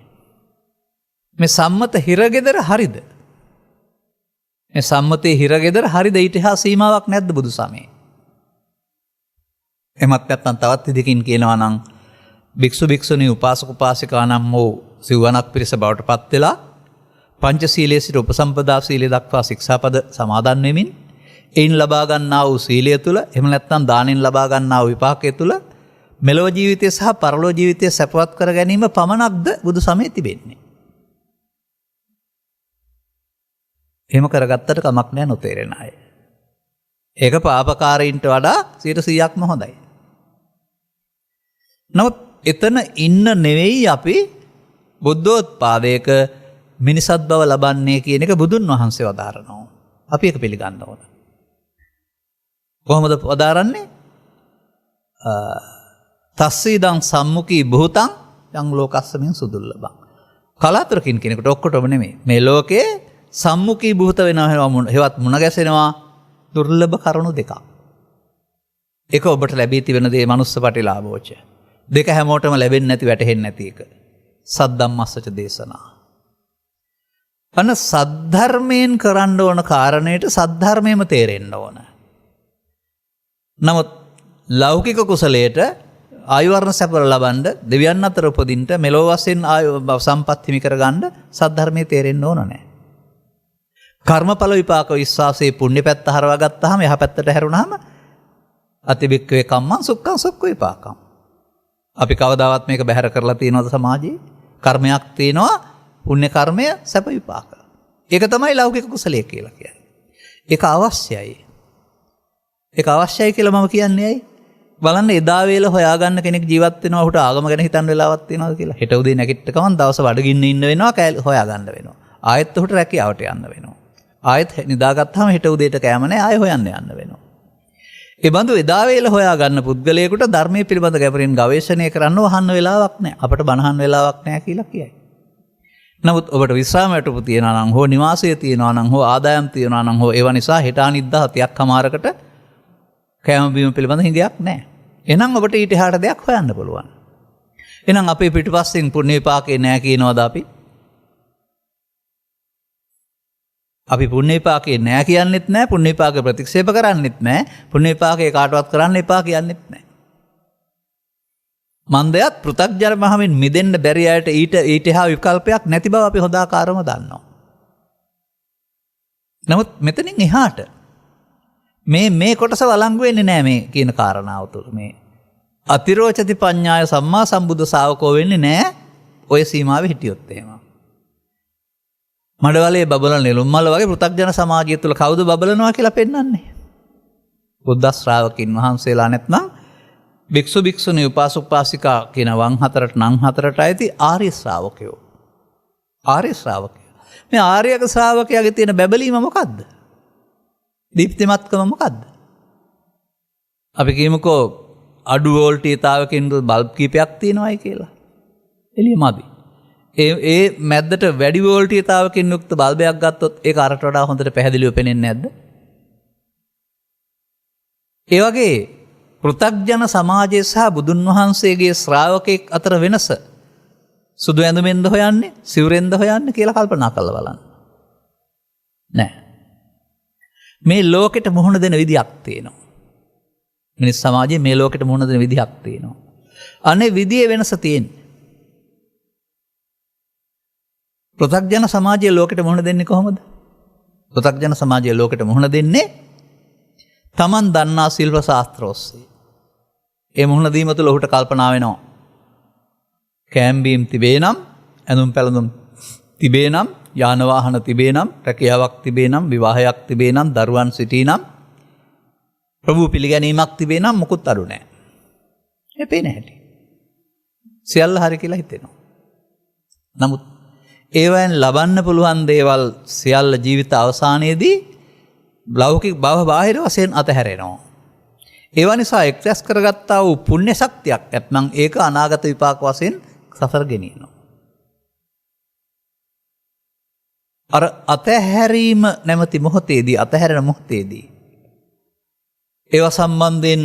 මේ සම්මත හිරගෙදර හරිද? මේ සම්මතයේ හිරගෙදර හරිද ඊට හා සීමාවක් නැද්ද බුදු සමයේ? එමත් නැත්නම් තවත් විදිහකින් කියනවා නම් භික්ෂු භික්ෂුණී උපාසක උපාසිකා නම් වූ සිව්වණක් පිරිස බවට පත් වෙලා පංචශීලයේ සිට උපසම්පදා සීලය දක්වා ශික්ෂාපද සමාදන් වෙමින් එයින් ලබා ගන්නා වූ සීලය තුළ එහෙම නැත්නම් දානෙන් ලබා ගන්නා වූ විපාකය තුළ මෙලොව ජීවිතය සහ පරලොව ජීවිතය සැපවත් කර ගැනීම පමණක්ද බුදු සමයේ තිබෙන්නේ. එහෙම කරගත්තට කමක් නැහැ නොතේරෙන අය. ඒක පාපකාරීන්ට වඩා 100%ක්ම හොඳයි. නමුත් එතන ඉන්න නෙවෙයි අපි බුද්ධෝත්පාදයක මිනිසත් බව ලබන්නේ කියන එක බුදුන් වහන්සේ වදාරනවා. අපි ඒක පිළිගන්න ඕන. කොහොමද වදාරන්නේ? තස්සීදං සම්මුඛී භූතං යං ලෝකස්සමින් සුදුල්ලබං. කලාතුරකින් කෙනෙකුට ඔක්කොටම නෙමෙයි. මේ ලෝකේ සම්මුඛී භූත වෙනවා හෙවත් මුණ ගැසෙනවා දුර්ලභ කරුණු දෙකක්. එක ඔබට ලැබී තිබෙන දේ මනුස්ස පටිලාභෝච. දෙක හැමෝටම ලැබෙන්නේ නැති වැටහෙන්නේ නැති එක. සද්දම්මස්සච දේශනා. අන්න සද්ධර්මයෙන් කරන්න ඕන කාරණයට සද්ධර්මයම තේරෙන්න ඕන. නමුත් ලෞකික කුසලයට ආයුර්ණ සැප ලබන්න දෙවියන් අතර උපදින්න මෙලොව වශයෙන් සම්පත් හිමි කරගන්න සද්ධර්මයේ තේරෙන්න ඕන නැහැ. කර්මඵල විපාක විශ්වාසයේ පුණ්‍ය පැත්ත හරවා ගත්තාම යහ පැත්තට හැරුණාම අතිබික්කවේ කම්මං සුක්ඛං සුක්ඛ විපාකං. අපි කවදාවත් මේක බැහැර කරලා තියෙනවද සමාජයේ? කර්මයක් තියෙනවා පුණ්‍ය කර්මය සැප විපාක. ඒක තමයි ලෞකික කුසලයේ කියලා කියන්නේ. ඒක අවශ්‍යයි. ඒක අවශ්‍යයි කියලා මම කියන්නේ ඇයි? බලන්න එදා වේල හොයාගන්න කෙනෙක් ජීවත් වෙනවා ඔහුට ආගම ගැන හිතන්න වෙලාවක් තියෙනවද කියලා. හෙට උදේ නැගිට ගමන් දවස බඩගින්න ඉන්න වෙනවා හොයාගන්න වෙනවා. ආයෙත් ඔහුට රැකියාවට යන්න වෙනවා. ආයෙත් නිදාගත්තාම හෙට උදේට කෑම නැහැ ආයෙ හොයන්න යන්න වෙනවා. ඒ බඳු එදා වේල හොයාගන්න පුද්ගලයෙකුට ධර්මයේ පිළිබඳ ගැඹුරින් ගවේෂණය කරන්න වහන්න වෙලාවක් නැහැ. අපට බනහන්න වෙලාවක් නැහැ කියලා කියයි. නමුත් ඔබට විශ්‍රාමයට උපු තියනවා නම් හෝ නිවාසය තියනවා නම් හෝ ආදායම් තියනවා නම් හෝ ඒව නිසා හෙට අනිද්දා 30ක් හමාරකට කෑම බීම පිළිබඳ හිඟයක් නැහැ. එහෙනම් ඔබට ඊට එහාට දෙයක් හොයන්න පුළුවන්. එහෙනම් අපේ පිටිපස්සෙන් පුණ්‍ය විපාකේ නැහැ කියනවාද අපි? අපි පුණ්‍ය විපාකේ නැහැ කියන්නෙත් නැහැ, පුණ්‍ය විපාක ප්‍රතික්ෂේප කරන්නෙත් නැහැ, පුණ්‍ය විපාකේ කාටවත් කරන්න එපා කියන්නෙත් නැහැ. මන්දයත් පෘථග්ජන මහමින් මිදෙන්න බැරි අයට ඊට එහා විකල්පයක් නැති බව අපි හොඳාකාරව දන්නවා. නමුත් මෙතනින් එහාට මේ කොටස වළංගු වෙන්නේ නැහැ මේ කියන කාරණාව තුළ. මේ අතිරෝචති පඤ්ඤාය සම්මා සම්බුද්ධ ශාවකෝ වෙන්නේ නැහැ ඔය සීමාවේ හිටියොත් එහෙම. මඩවලේ බබලන නෙළුම් මල වගේ පෘථග්ජන සමාජය තුළ කවුද බබලනවා කියලා පෙන්වන්නේ? බුද්ධ ශ්‍රාවකින් වහන්සේලා නැත්නම් භික්ෂු භික්ෂුණී උපාසක උපාසිකා කියන වං හතරට නම් හතරට ඇති ආර්ය ශ්‍රාවකයෝ. ආර්ය ශ්‍රාවකයෝ. මේ ආර්යක ශ්‍රාවකයාගේ තියෙන බැබලීම මොකද්ද? දීප්තිමත්කම මොකද්ද? අපි කියමුකෝ අඩු වෝල්ටීයතාවකින් බල්බ් කීපයක් තියෙනවායි කියලා. එළිය මදි. ඒ මැද්දට වැඩි වෝල්ටීයතාවකින් යුක්ත බල්බයක් ගත්තොත් ඒක අරට වඩා හොඳට පැහැදිලිව පේන්නේ නැද්ද? ඒ වගේ පෘථග්ජන සමාජය සහ බුදුන් වහන්සේගේ ශ්‍රාවකයෙක් අතර වෙනස සුදු ඇඳුමෙන්ද හොයන්නේ සිවුරෙන්ද හොයන්නේ කියලා කල්පනා කරලා බලන්න. නෑ. මේ ලෝකෙට මුහුණ දෙන විදියක් තියෙනවා. මිනිස් සමාජයේ මේ ලෝකෙට මුහුණ දෙන විදියක් තියෙනවා. අනේ විදියේ වෙනස තියෙන්නේ. පෘථග්ජන සමාජයේ ලෝකෙට මුහුණ දෙන්නේ කොහොමද? පෘථග්ජන සමාජයේ ලෝකෙට මුහුණ දෙන්නේ තමන් දන්නා ශිල්ප ශාස්ත්‍ර ඔස්සේ. ඒ මුහුණ දීම තුළ ඔහුට කල්පනා වෙනවා. කෑම්බීම් තිබේ නම්, ඇඳුම් පැළඳුම් තිබේ නම්, යාන වාහන තිබේ නම්, රැකියාවක් තිබේ නම්, විවාහයක් තිබේ නම්, දරුවන් සිටී නම්, ප්‍රභූ පිළිගැනීමක් තිබේ නම් මොකුත් අඩු නැහැ. ඒ පේන හැටි. සියල්ල හරි කියලා හිතෙනවා. නමුත් ඒවෙන් ලබන්න පුළුවන් දේවල් සියල්ල ජීවිත අවසානයේදී ලෞකික භව බාහිර වශයෙන් අතහැරෙනවා. ඒවා නිසා එක්රැස් කරගත්තා වූ පුණ්‍ය ශක්තියක් නැත්නම් ඒක අනාගත විපාක වශයෙන් සසර ගෙනියනවා. අර අතහැරීම නැමැති මොහොතේදී අතහැරෙන මොහොතේදී ඒවා සම්බන්ධයෙන්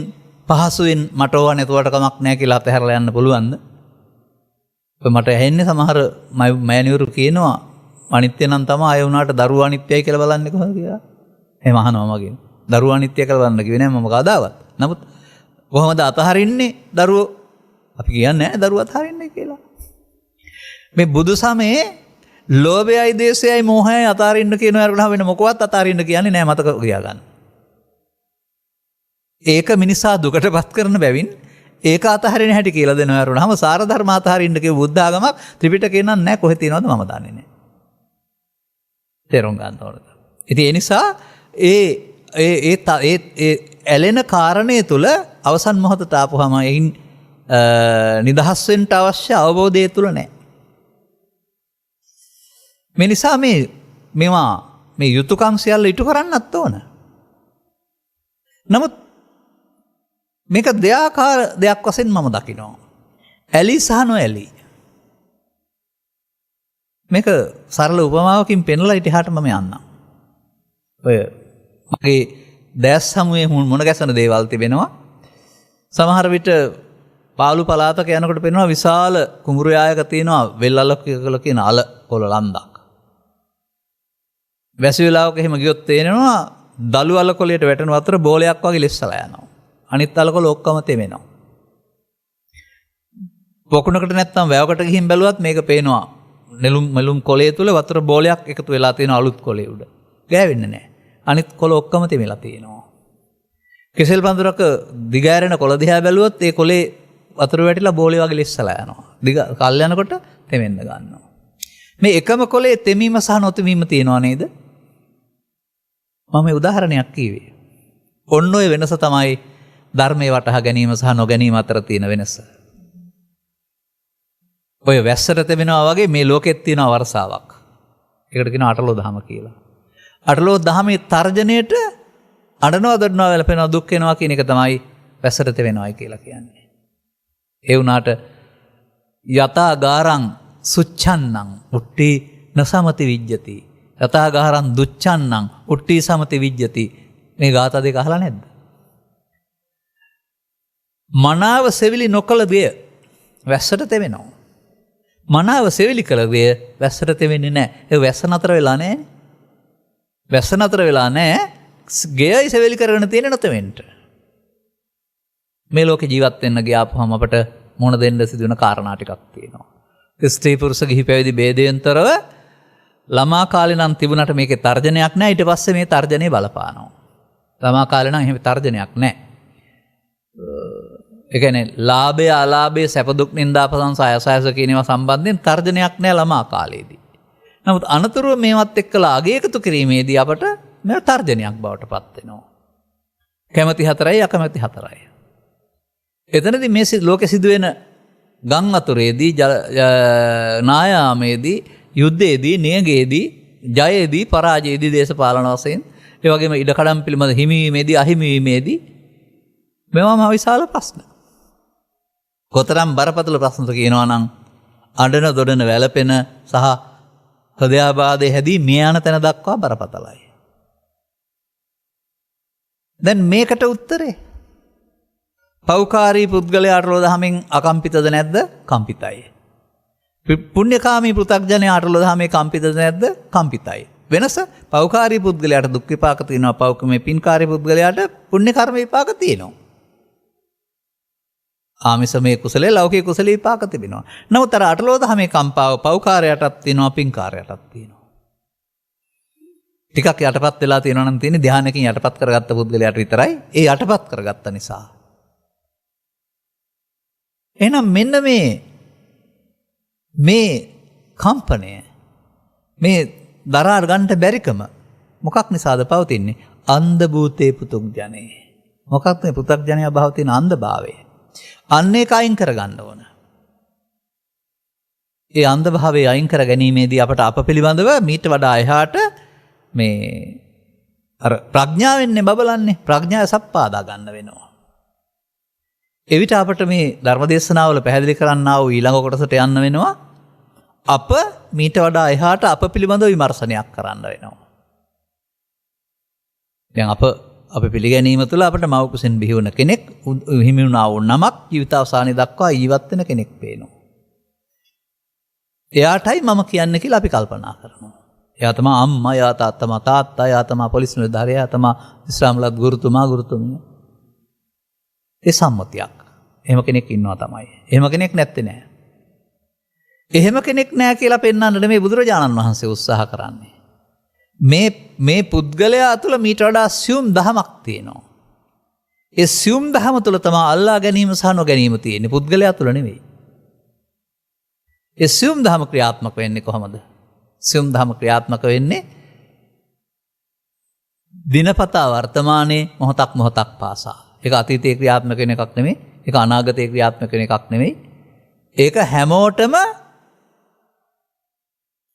පහසුවෙන් මට ඕවා නැතුවට කමක් නැහැ කියලා අතහැරලා යන්න පුළුවන්ද? මට ඇහෙන්නේ සමහර මෑණිවරු කියනවා අනිත්‍ය නම් තමයි අය වුණාට දරුවා අනිත්‍යයි කියලා බලන්නේ කොහොමද කියලා. එහෙම අහනවා මගෙන්. දරුවා අනිත්‍ය කියලා බලන්න කිව්වේ නෑ මම කවදාවත්. නමුත් කොහොමද අතහරින්නේ දරුවෝ? අපි කියන්නේ නෑ දරුවා අතහරින්නේ කියලා. මේ බුදු සමයේ ලෝභයයි දේශයයි මෝහයයි අතහරින්න කියනවා අරගෙන වෙන මොකවත් අතහරින්න කියන්නේ නෑ මතක තියාගන්න. ඒක මිනිසා දුකටපත් කරන බැවින් ඒක අතහරින හැටි කියලා දෙනවා වරුණාම සාර ධර්ම අතහරින්න කිව්ව බුද්ධ ආගමක් ත්‍රිපිටකේ නම් නැහැ කොහෙ තියෙනවද මම දන්නේ නැහැ. තේරුම් ගන්න ඕනද? ඉතින් ඒ නිසා ඒ ඇලෙන කාරණේ තුල අවසන් මොහොතට ආපුවම එයින් නිදහස් වෙන්න අවශ්‍ය අවබෝධය තුල නැහැ. මේ නිසා මේ යුතුයකම් සියල්ල ඉටු කරන්නත් ඕන. නමුත් මේක දෙයාකාර දෙයක් වශයෙන් මම දකිනවා. ඇලි සහ නොඇලි. මේක සරල උපමාවකින් පෙන්වලා ඉතිහාට මම යන්නම්. ඔය මගේ දැස් සමුවේ මුණ ගැසෙන දේවල් තිබෙනවා. සමහර විට පාළු පළාතක යනකොට පෙන්වනවා විශාල කුඹුරු යායක තියෙනවා වෙල් අලකල කියන අල කොළ ලන්දක්. වැසි වෙලාවක එහෙම ගියොත් තේරෙනවා දළු අල කොළයට වැටෙන වතුර බෝලයක් වගේ ලිස්සලා යනවා. අනිත් අලකොළ ඔක්කොම තෙමෙනවා. පොකුණකට නැත්තම් වැවකට ගිහින් බැලුවත් මේක පේනවා. නෙළුම් කොළේ තුල වතුර බෝලයක් එකතු වෙලා තියෙන අලුත් කොළේ උඩ. ගෑවෙන්නේ නැහැ. අනිත් කොළ ඔක්කොම තෙමිලා තියෙනවා. කෙසෙල් පඳුරක දිගෑරෙන කොළ දිහා බැලුවොත් ඒ කොළේ වතුර වැටිලා බෝලේ වගේ ලිස්සලා යනවා. දිග කල් යනකොට තෙමෙන්න ගන්නවා. මේ එකම කොළේ තෙමීම සහ නොතෙමීම තියෙනවා නේද? මම මේ උදාහරණයක් කිව්වේ. ඔන්න ඔය වෙනස තමයි ධර්මයේ වටහා ගැනීම සහ නොගැනීම අතර තියෙන වෙනස. ඔය වැස්සට තෙමෙනවා වගේ මේ ලෝකෙත් තියෙන වර්ෂාවක්. ඒකට කියනවා අටලෝ දහම කියලා. අටලෝ දහමේ තර්ජනයේට අඬනවා දඩනවා වැළපෙනවා දුක් වෙනවා කියන එක තමයි වැස්සට තෙමෙනවායි කියලා කියන්නේ. ඒ වුණාට යතා ගාරං සුච්ඡන්නං උට්ටි නසමති විජ්ජති. යතා ගාරං දුච්ඡන්නං උට්ටි සමති විජ්ජති. මේ ගාථා දෙක අහලා නැද්ද? මනාව සෙවිලි නොකළ දෙය වැස්සට තෙමෙනවා. මනාව සෙවිලි කළ දෙය වැස්සට තෙමෙන්නේ නැහැ. ඒ වැස්ස නතර වෙලා නැහැ. වැස්ස නතර වෙලා නැහැ. ගෙයයි සෙවිලි කරගෙන තියෙන නොතෙමෙන්න. මේ ලෝකේ ජීවත් වෙන්න ගියාපුවම අපට මොන දෙන්න සිදුවෙන කාරණා ටිකක් තියෙනවා. ස්ත්‍රී පුරුෂ ගිහි පැවිදි ભેදයෙන්තරව ළමා කාලේ නම් තිබුණාට මේකේ තර්ජනයක් නැහැ. ඊට පස්සේ මේ තර්ජනේ බලපානවා. ළමා කාලේ නම් එහෙම තර්ජනයක් නැහැ. ඒ කියන්නේ ලාභය අලාභය සැප දුක් නිന്ദා ප්‍රශංසා ආයසයස කියන ඒවා සම්බන්ධයෙන් තර්ජනයක් නැහැ ළමා කාලේදී. නමුත් අනතුරුව මේවත් එක්කලා අගය එකතු කිරීමේදී අපට මේ තර්ජනයක් බවට පත් වෙනවා. කැමැති හතරයි අකමැති හතරයි. එතනදී මේ ලෝකෙ සිදුවෙන ගම් අතුරේදී නායාමේදී යුද්ධයේදී නියගයේදී ජයයේදී පරාජයේදී දේශපාලන වශයෙන් ඒ වගේම ඉඩකඩම් පිළිබඳ හිමිවීමේදී අහිමිවීමේදී මේවා විශාල ප්‍රශ්න. කොතරම් බරපතල ප්‍රශ්නද කියනවා නම් අඬන දොඩන වැළපෙන සහ හෘදයාබාධය හැදී මිය යන තැන දක්වා බරපතලයි. දැන් මේකට උත්තරේ පෞකාරී පුද්ගලයාට අටලෝ දහමෙන් අකම්පිතද නැද්ද? කම්පිතයි. පුණ්‍යකාමී පෘථග්ජනයා අටලෝ දහමේ කම්පිතද නැද්ද? කම්පිතයි. වෙනස පෞකාරී පුද්ගලයාට දුක් විපාක තියෙනවා, පෞකමේ පින්කාරී පුද්ගලයාට පුණ්‍ය කර්ම විපාක තියෙනවා. ආමිසමේ කුසලයේ ලෞකික කුසල විපාක තිබෙනවා. නමුත් අර අටලෝ දහමේ කම්පාව පෞකාරයටත් තියෙනවා, පින්කාරයටත් තියෙනවා. ටිකක් යටපත් වෙලා තියෙනවා නම් තියෙන්නේ ධානයකින් යටපත් කරගත්ත පුද්ගලයාට විතරයි. ඒ යටපත් කරගත්ත නිසා. එහෙනම් මෙන්න මේ කම්පණය, මේ දරා ගන්නට බැරිකම මොකක් නිසාද පවතින්නේ? අන්ධ භූතේ පුතුග්ජනේ. මොකක්ද මේ පුතුග්ජනයා භව තියෙන අන්ධභාවය? අන්න ඒක අයින් කරගන්න ඕන. ඒ අන්ධභාවය අයින් කර ගැනීමේදී අපට අප පිළිබඳව මීට වඩා එහාට මේ අර ප්‍රඥාවෙන්නේ බබලන්නේ, ප්‍රඥාව සප්පාදා ගන්න වෙනවා. එවිට අපට මේ ධර්මදේශනාවල පැහැදිලි කරන්නා වූ ඊළඟ කොටසට යන්න වෙනවා. අප මීට වඩා එහාට අප පිළිබඳව විමර්ශනයක් කරන්න වෙනවා. දැන් අප පිළිගැනීම තුළ අපට මව් කුසෙන් බිහි වුණ කෙනෙක්, හිමි වුණා වූ නමක් ජීවිතාවසානයේ දක්වා ජීවත් වෙන කෙනෙක් පේනවා. එයාටයි මම කියන්නේ කියලා අපි කල්පනා කරනවා. එයා තමයි අම්මා, එයා තමයි තාත්තා, එයා තමයි පොලිස් නිලධාරියා, එයා තමයි ඉස්ලාම්ලත් ගුරුතුමා, ගුරුතුමිය. ඒ සම්මතියක්. එහෙම කෙනෙක් ඉන්නවා තමයි. එහෙම කෙනෙක් නැත්තේ නෑ. එහෙම කෙනෙක් නෑ කියලා පෙන්වන්න නෙමෙයි බුදුරජාණන් වහන්සේ උත්සාහ කරන්නේ. මේ පුද්ගලයා තුළ මීට වඩා සියුම් දහමක් තියෙනවා. ඒ සියුම් දහම තුළ තමයි අල්ලා ගැනීම සහ නොගැනීම තියෙන්නේ. පුද්ගලයා තුළ නෙවෙයි. ඒ සියුම් දහම ක්‍රියාත්මක වෙන්නේ කොහොමද? සියුම් දහම ක්‍රියාත්මක වෙන්නේ දිනපතා වර්තමානයේ මොහොතක් පාසා. ඒක අතීතයේ ක්‍රියාත්මක වෙන එකක් නෙමෙයි. ඒක අනාගතයේ ක්‍රියාත්මක වෙන එකක් නෙමෙයි. ඒක හැමෝටම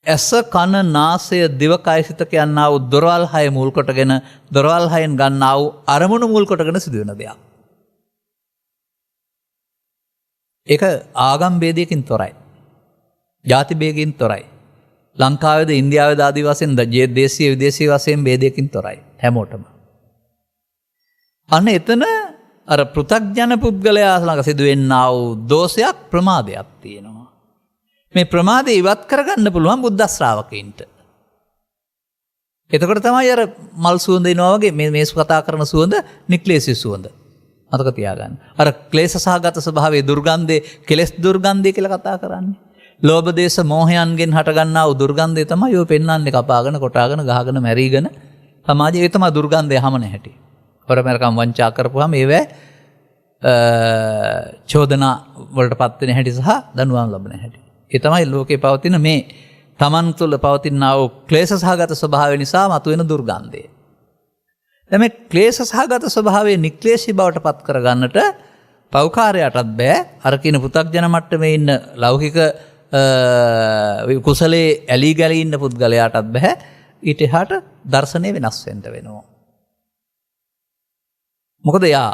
ඇස කන නාසය දිවකය සිත කියනා වූ දොරවල් 6 මුල් කොටගෙන දොරවල් 6න් ගන්නා වූ අරමුණු මුල් කොටගෙන සිදුවෙන දෙයක්. ඒක ආගම් ભેදයකින් තොරයි. ಜಾති ભેදයකින් තොරයි. ලංකාවේද ඉන්දියාවේද ආදී වශයෙන් දේශීය විදේශීය වශයෙන් ભેදයකින් තොරයි හැමෝටම. අන්න එතන අර පෘථග්ජන පුද්ගලයා ළඟ සිදුවෙනා වූ දෝෂයක්, ප්‍රමාදයක් තියෙනවා. මේ ප්‍රමාදය ඉවත් කරගන්න පුළුවන් බුද්ධ ශ්‍රාවකයින්ට. එතකොට තමයි අර මල් සුවඳ එනවා වගේ මේ කතා කරන සුවඳ නික්ලේශී සුවඳ. මතක තියාගන්න. අර ක්ලේශ සහගත ස්වභාවයේ දුර්ගන්ධය, කෙලෙස් දුර්ගන්ධය කියලා කතා කරන්නේ. ලෝභ දේශ මොහයන්ගෙන් හටගන්නා වූ දුර්ගන්ධය තමයි ඔය පෙන්වන්නේ, කපාගෙන, කොටාගෙන, ගහගෙන, මැරීගෙන. සමාජයේ ඒ තමයි දුර්ගන්ධය හැම නැහැටි. හොරමරකම් වංචා කරපුවාම ඒවැ චෝදනා වලටපත් වෙන හැටි සහ දඬුවම් ලබන හැටි. ඒ තමයි ලෝකේ පවතින මේ තමන් තුළ පවතිනා වූ ක්ලේශ සහගත ස්වභාවය නිසා මතුවෙන දුර්ගන්ධය. දැන් මේ ක්ලේශ සහගත ස්වභාවයේ නික්ලේශී බවට පත් කරගන්නට පෞකාරයටත් බෑ. අර කියන පු탁ජන මට්ටමේ ඉන්න ලෞකික කුසලයේ ඇලී ගැලී ඉන්න පුද්ගලයාටත් බෑ. ඊට එහාට දර්ශනය වෙනස් වෙන්න වෙනවා. මොකද යා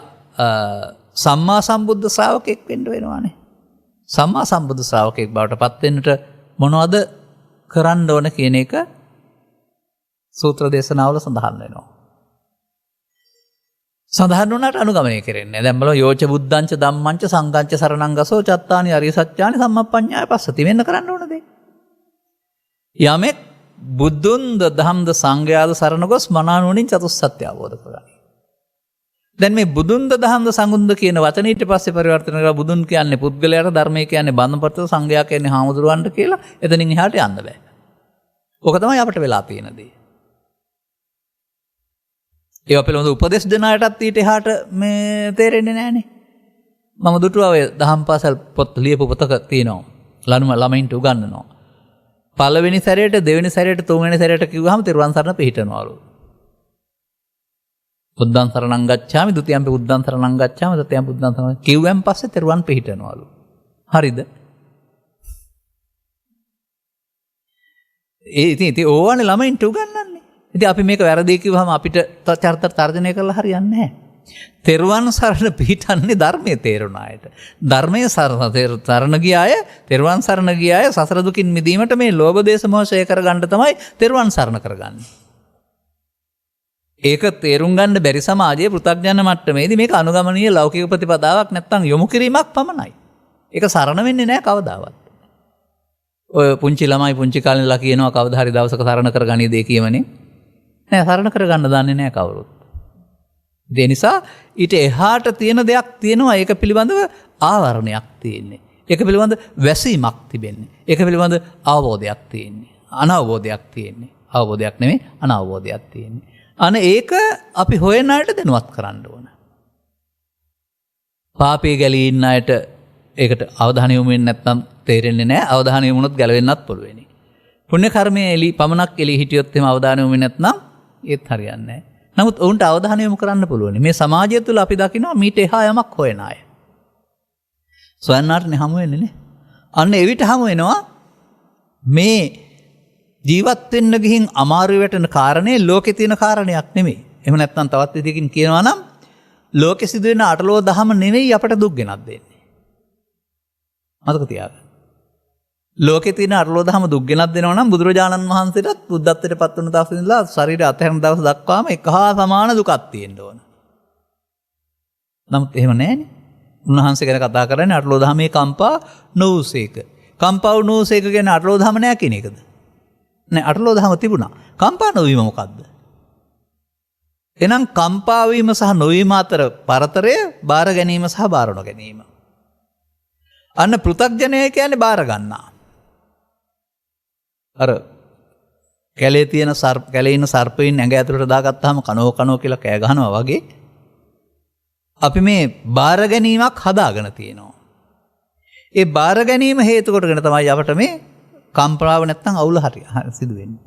සම්මා සම්බුද්ධ ශ්‍රාවකෙක් වෙන්න වෙනවානේ. සම්මා සම්බුද්ධ ශ්‍රාවකෙක් බවට පත් වෙන්නට මොනවද කරන්න ඕන කියන එක සූත්‍ර දේශනාවල සඳහන් වෙනවා. සඳහන් වුණාට අනුගමනය කරන්නේ. දැන් බලමු යෝච බුද්ධංච ධම්මංච සංඝංච සරණං ගසෝ චත්තානි අරිය සත්‍යානි සම්මප්පඤ්ඤාය පස්සති වෙන්න කරන්න ඕන දෙයක්. යමෙක් බුදුන්ද ධම්මද සංඝයාද සරණ ගොස් මනානුවණින් චතුස්සත්‍ය අවබෝධ කරගනී. දැන් මේ බුදුන්ද දහම්ද සංඝුන්ද කියන වචන ඊට පස්සේ පරිවර්තන කරලා බුදුන් කියන්නේ පුද්ගලයාට, ධර්මය කියන්නේ බන්ධපතට, සංඝයා කියන්නේ හාමුදුරුවන්ට කියලා එතනින් එහාට යන්න බෑ. ඕක තමයි අපිට වෙලා තියෙන දේ. ඒවා පිළිබඳ උපදේශ දෙන අයටත් ඊට එහාට මේ තේරෙන්නේ නැහනේ. මම දුටුවා ඔය දහම් පාසල් පොත් ලියපු පොතක තියෙනවා. ළමයින්ට උගන්වනවා. පළවෙනි සැරේට, දෙවෙනි සැරේට, තුන්වෙනි සැරේට කිව්වහම තිරුවන් සරණ පිහිටනවලු. බුද්ධං සරණං ගච්ඡාමි ဒ ුතියම්පි බුද්ධං සරණං ගච්ඡාමි තතියම්පි බුද්ධං සරණං කිව්වෙන් පස්සේ තෙරුවන් පිහිටනවලු. හරිද? ඉතින් ඕවනේ ළමයින්ට උගන්වන්නේ. ඉතින් අපි මේක වැරදි කිව්වහම අපිට චරිත තර්ජනය කරලා හරියන්නේ නැහැ. තෙරුවන් සරණ පිහිටන්නේ ධර්මයේ තේරුණ අයට. ධර්මයේ සරණ ගිය අය, තෙරුවන් සරණ ගිය අය සසර දුකින් මිදීමට මේ ලෝභ දේශ මොහ ඡය කරගන්න තමයි තෙරුවන් සරණ කරගන්නේ. ඒක තේරුම් ගන්න බැරි සමාජයේ පෘථග්ජන මට්ටමේදී මේක අනුගමනීය ලෞකික ප්‍රතිපදාවක් නැත්තම් යොමු කිරීමක් පමණයි. ඒක සරණ වෙන්නේ නැහැ කවදාවත්. ඔය පුංචි ළමයි පුංචි කාලේ ඉඳලා කියනවා කවදා හරි දවසක සරණ කරගනීද කියමනේ. නෑ සරණ කරගන්න දන්නේ නැහැ කවුරුත්. ඒ නිසා ඊට එහාට තියෙන දෙයක් තියෙනවා ඒක පිළිබඳව ආවරණයක් තියෙන්නේ. ඒක පිළිබඳ වැසීමක් තිබෙන්නේ. ඒක පිළිබඳ අවබෝධයක් තියෙන්නේ. අනවබෝධයක් තියෙන්නේ. අවබෝධයක් නෙමෙයි අනවබෝධයක් තියෙන්නේ. අනේ ඒක අපි හොයන අයට දැනුවත් කරන්න ඕන. පාපේ ගැලී ඉන්න අයට ඒකට අවධානය යොමු වෙන්නේ නැත්නම් තේරෙන්නේ නැහැ. අවධානය යොමුනොත් ගැලවෙන්නත් පුළුවෙනි. පුණ්‍ය කර්මයේ පමණක් එළී හිටියොත් එහෙම අවධානය යොමු නැත්නම් ඒත් හරියන්නේ නැහැ. නමුත් ඔවුන්ට අවධානය යොමු කරන්න පුළුවන්. මේ සමාජය තුළ අපි දකිනවා මීට එහා යමක් හොයන අය. සොයන්නාටනේ හමු වෙන්නේ නේ. අන්න එවිට හමු වෙනවා මේ ජීවත් වෙන්න ගිහින් අමාරු වැටෙන කාරණේ ලෝකේ තියෙන කාරණයක් නෙමෙයි. එහෙම නැත්නම් තවත් විදිහකින් කියනවා නම් ලෝකෙ සිදුවෙන අටලෝ දහම නෙමෙයි අපට දුක් ගෙනත් දෙන්නේ. මතක තියාගන්න. ලෝකේ තියෙන අටලෝ දහම දුක් ගෙනත් දෙනවා නම් බුදුරජාණන් වහන්සේටත් බුද්ධත්වයට පත් වුණ දවසේ ඉඳලා ශරීරය අතහැරන දවස් දක්වාම එක හා සමාන දුකක් තියෙන්න ඕන. නමුත් එහෙම නැහැනේ. උන්වහන්සේ ගැන කතා කරන්නේ අටලෝ දහමේ කම්පා නොවුසේක. කම්පා නොවුසේක කියන්නේ අටලෝ දහම නැහැ කියන එකද? නෑ අටලෝ දහම තිබුණා. කම්පා නොවීම මොකද්ද? එහෙනම් කම්පා වීම සහ නොවීම අතර පරතරය බාර ගැනීම සහ බාර නොගැනීම. අන්න පෘථග්ජනය කියන්නේ බාර ගන්නා. අර කැලේ තියෙන කැලේ ඉන්න සර්පයින් ඇඟ ඇතුළට දාගත්තාම කනෝ කියලා කෑ ගහනවා වගේ අපි මේ බාර ගැනීමක් හදාගෙන තියෙනවා. ඒ බාර ගැනීම හේතු කොටගෙන තමයි අපට මේ කම්පාව නැත්තම් අවුල හරි සිදු වෙන්නේ.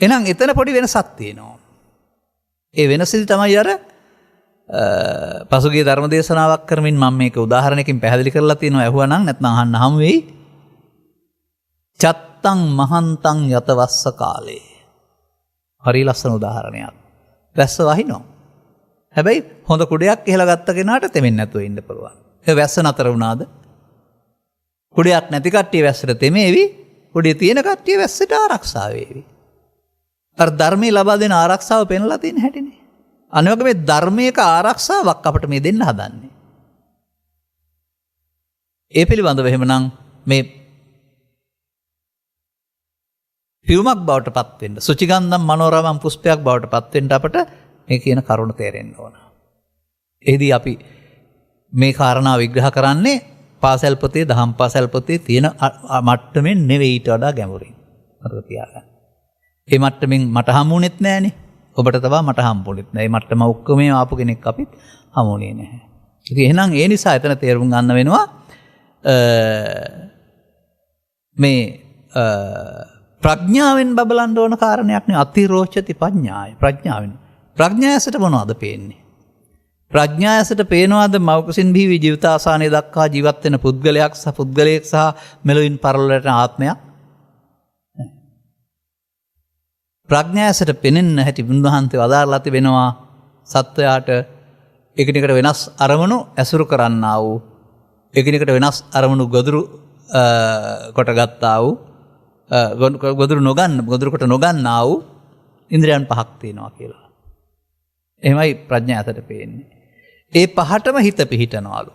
එහෙනම් එතන පොඩි වෙනසක් තියෙනවා. ඒ වෙනසෙදි තමයි අර පසුගිය ධර්ම දේශනාවක් කරමින් මම මේක උදාහරණයකින් පැහැදිලි කරලා තියෙනවා. ඇහුවා නම් නැත්නම් අහන්න හමු වෙයි. චත්තං මහන්තං යතවස්ස කාලේ. හරි ලස්සන උදාහරණයක්. වැස්ස වහිනවා. හැබැයි හොඳ කුඩයක් ඉහලා ගත්ත කෙනාට තෙමෙන්නේ නැතුව ඉන්න පුළුවන්. ඒ වැස්ස නතර වුණාද? කුඩයක් නැති කට්ටිය වැස්සට තෙමේවි. කුඩේ තියෙන කට්ටිය වැස්සට ආරක්ෂා වේවි. අර ධර්මයේ ලබා දෙන ආරක්ෂාව පෙන්ලා තියෙන හැටිනේ. අනිවාර්යයෙන්ම මේ ධර්මයක ආරක්ෂාවක් අපිට මේ දෙන්න හදන්නේ. ඒ පිළිබඳව එහෙමනම් මේ පියුමක් බවට පත් වෙන්න සුචිගන්ධම් මනෝරමම් පුෂ්පයක් බවට පත් වෙන්න අපට මේ කියන කරුණ තේරෙන්න ඕන. එහිදී අපි මේ කාරණා විග්‍රහ කරන්නේ පාසල් පොතේ දහම් පාසල් පොතේ තියෙන මට්ටමින් නෙවෙයි ඊට වඩා ගැඹුරින්. මතක තියාගන්න. ඒ මට්ටමින් මට හම්බුනේත් නෑනේ. ඔබට තවා මට හම්බුනේත් නෑ. මේ මට්ටම ඔක්කොම ආපු කෙනෙක් අපිත් හමුුනේ නැහැ. ඉතින් එහෙනම් ඒ නිසා එතන තේරුම් ගන්න වෙනවා මේ ප්‍රඥාවෙන් බබලන්න ඕන කාරණයක් නේ අතිරෝචති පඤ්ඤාය. ප්‍රඥායසට මොනවද පේන්නේ? ප්‍රඥායසට පේනවාද මෞකසින් බිහි ජීවිතාසානයේ දක්වා ජීවත් වෙන පුද්ගලයෙක් සහ මෙලොවින් පරලොවට ආත්මයක්. ප්‍රඥායසට පෙනෙන්න හැටි බුදුහන්සේ වදාරලා තිබෙනවා සත්වයාට එකිනෙකට වෙනස් අරමුණු ඇසුරු කරන්නා වූ එකිනෙකට වෙනස් අරමුණු ගොදුරු කොට ගත්තා වූ ගොදුරු කොට නොගන්නා වූ ඉන්ද්‍රයන් පහක් තියෙනවා කියලා. එහෙමයි ප්‍රඥායසට පේන්නේ. ඒ පහටම හිත පිහිටනවලු.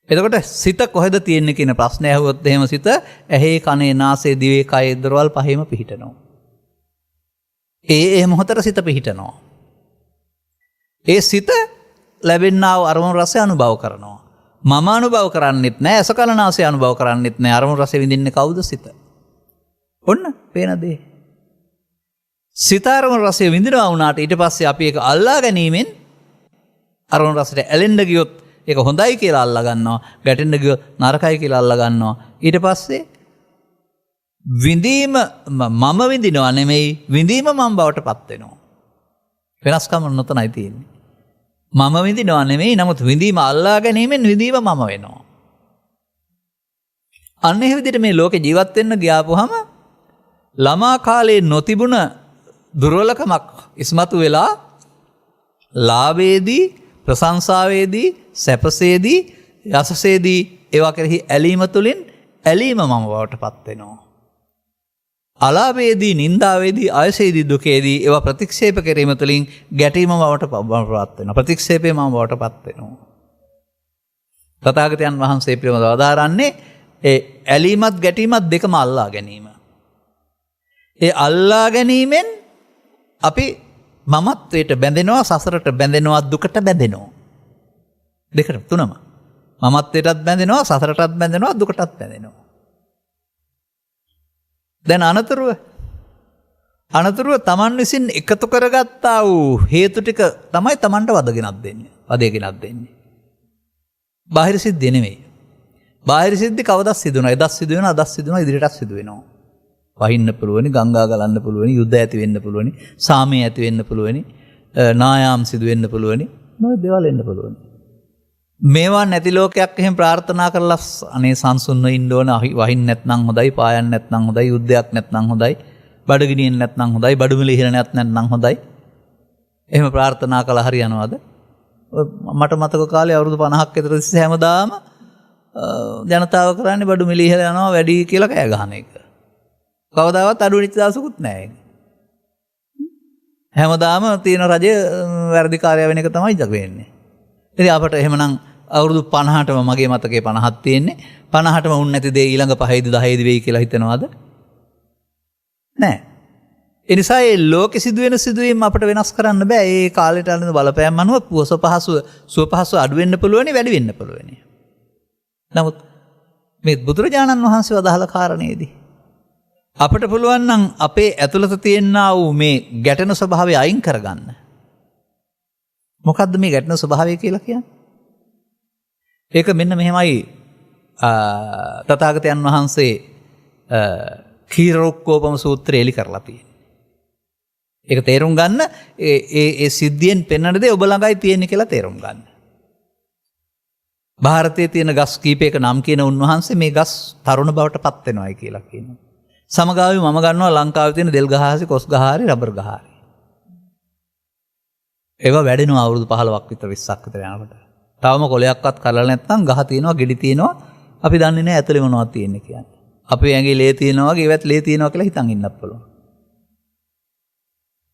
එතකොට සිත කොහෙද තියෙන්නේ කියන ප්‍රශ්නය අහුවොත් එහෙම සිත ඇහි කනේ නාසයේ දිවේ කයේ දරවල් පහෙම පිහිටනවා. ඒ මොහොතට සිත පිහිටනවා. ඒ සිත ලැබෙනා වූ අරමුණු රසය අනුභව කරනවා. මම අනුභව කරන්නෙත් නැහැ, අසකලනාසය අනුභව කරන්නෙත් නැහැ. අරමුණු රසය විඳින්නේ කවුද? සිත. ඔන්න පේන දේ. සිත අරමුණු රසය විඳිනවා වුණාට ඊට පස්සේ අපි ඒක අල්ලා ගැනීමෙන් අරමුණු රසයට ඇලෙන්න ගියොත් ඒක හොඳයි කියලා අල්ලා ගන්නවා. ගැටෙන්න ගියොත් නරකයි කියලා අල්ලා ගන්නවා. ඊට පස්සේ විඳීම මම විඳිනවා නෙමෙයි, විඳීම මම බවට පත් වෙනවා. වෙනස්කම නොතනයි තියෙන්නේ. මම විඳිනවා නෙමෙයි, නමුත් විඳීම අල්ලා ගැනීමෙන් විඳීම මම වෙනවා. අන්න ඒ විදිහට මේ ලෝකේ ජීවත් වෙන්න ගියාපුවම ළමා කාලේ නොතිබුණ දුර්වලකමක් ඉස්මතු වෙලා ලාභයේදී, ප්‍රශංසාවේදී, සැපසේදී, යසසේදී ඒවා කෙරෙහි ඇලීම තුලින් ඇලීම මම බවට පත් වෙනවා. අලාභයේදී නින්දාවේදී ආයසයේදී දුකේදී ඒවා ප්‍රතික්ෂේප කිරීම තුළින් ගැටීම බවට පත් වෙනවා. ප්‍රතික්ෂේපේ මම බවට පත් වෙනවා. තථාගතයන් වහන්සේ පිළිබඳව වදාරන්නේ ඒ ඇලීමත් ගැටීමත් දෙකම අල්ලා ගැනීම. ඒ අල්ලා ගැනීමෙන් අපි මමත්වයට බැඳෙනවා, සසරට බැඳෙනවා, දුකට බැඳෙනවා. දෙකට තුනම. මමත්වයටත් බැඳෙනවා, සසරටත් බැඳෙනවා, දුකටත් බැඳෙනවා. දැන් අනතුරුව තමන් විසින් එකතු කරගත්තා වූ හේතු ටික තමයි තමන්ට වදගෙනත් දෙන්නේ. බාහිර සිද්ධිය නෙමෙයි. බාහිර සිද්ධි කවදා සිදුනවා? එදා සිදු වෙනවා, අදා සිදු වෙනවා, ඉදිරියටත් සිදු වෙනවා. වහින්න පුළුවනි, ගංගා ගලන්න පුළුවනි, යුද්ධ ඇති වෙන්න පුළුවනි, සාමය ඇති වෙන්න පුළුවනි, නායාම් සිදු වෙන්න පුළුවනි, මොකද දේවල් එන්න පුළුවනි. මේවා නැති ලෝකයක් එහෙම ප්‍රාර්ථනා කරලා අනේ සංසුන්ව ඉන්න ඕන, වහින්න නැත්නම් හොඳයි, පායන්න නැත්නම් හොඳයි, යුද්ධයක් නැත්නම් හොඳයි, බඩගිනියෙන් නැත්නම් හොඳයි, බඩුමිල ඉහළ නැත්නම් හොඳයි. එහෙම ප්‍රාර්ථනා කළා හරියනවද? මට මතක කාලේ අවුරුදු 50ක් විතර තිස්සේ හැමදාම ජනතාව කරන්නේ බඩුමිල ඉහළ යනවා වැඩි කියලා කෑ ගහන එක. කවදාවත් අඩු වෙච්ච දවසකුත් නැහැ ඒක. හැමදාම තියෙන රජය වැඩිකාරය වෙන එක තමයි ජග වෙන්නේ. ඉතින් අපට එහෙමනම් අවුරුදු 50ටම මගේ මතකේ 50ක් තියෙන්නේ. 50ටම උන් නැති දේ ඊළඟ 5යිද 10යිද වෙයි කියලා හිතනවාද? නැහැ. ඒ නිසා මේ ලෝකෙ සිදුවෙන සිදුවීම් අපිට වෙනස් කරන්න බෑ. ඒ කාලයට අනුව බලපෑම් අනුව සුව පහසුව අඩු වෙන්න පුළුවනි, වැඩි වෙන්න පුළුවනි. නමුත් මේ බුදුරජාණන් වහන්සේ වදාළ කාරණේදී අපිට පුළුවන් නම් අපේ ඇතුළත තියෙනා වූ මේ ගැටෙන ස්වභාවය අයින් කරගන්න. මොකද්ද මේ ගැටෙන ස්වභාවය කියලා කියන්නේ? ඒක මෙන්න මෙහෙමයි. තථාගතයන් වහන්සේ කීරොක්කෝපම සූත්‍රය එලි කරලා තියෙන්නේ. ඒක තේරුම් ගන්න ඒ සිද්ධියෙන් පෙන්වන දේ ඔබ ළඟයි තියෙන්නේ කියලා තේරුම් ගන්න. ಭಾರತයේ තියෙන ගස් කීපයක නම් කියන උන්වහන්සේ මේ ගස් තරුණ බවට පත් වෙනවායි කියලා කියනවා. සමගාමී මම ගන්නවා ලංකාවේ තියෙන දෙල් ගහහරි, කොස් ගහහරි, රබර් ගහහරි. ඒවා වැඩෙනවා අවුරුදු 15ක් විතර 20ක් විතර යනකොට. තවම කොලයක්වත් කරලා නැත්නම් ගහ තියෙනවා, ගෙඩි තියෙනවා. අපි දන්නේ නැහැ ඇතුලේ මොනවද තියෙන්නේ කියන්නේ. අපේ ඇඟේ ලේ තියෙනවා වගේ ඒවත් ලේ තියෙනවා කියලා හිතන් ඉන්නත් පුළුවන්.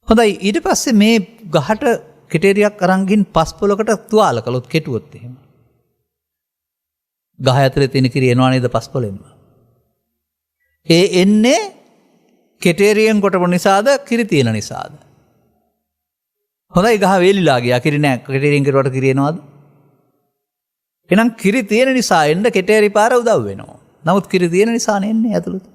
හොඳයි, ඊට පස්සේ මේ ගහට කෙටේරියක් අරන් ගින් පස් පොලකට තුවාල කළොත් කෙටුවොත් එහෙම. ගහ ඇතුලේ තියෙන කිරි එනවා නේද පස් පොලෙන්ම. ඒ එන්නේ කෙටේරියෙන් කොටපු නිසාද, කිරි තියෙන නිසාද? හොඳයි, ගහ වේලිලා ගියා, කිරි නෑ. කෙටේරියෙන් කෙරුවට කිරි එනවද? එහෙනම් කිරි තියෙන නිසා එන්න කෙටේරි පාර උදව් වෙනවා. නමුත් කිරි තියෙන නිසා නෙන්නේ ඇතුළත.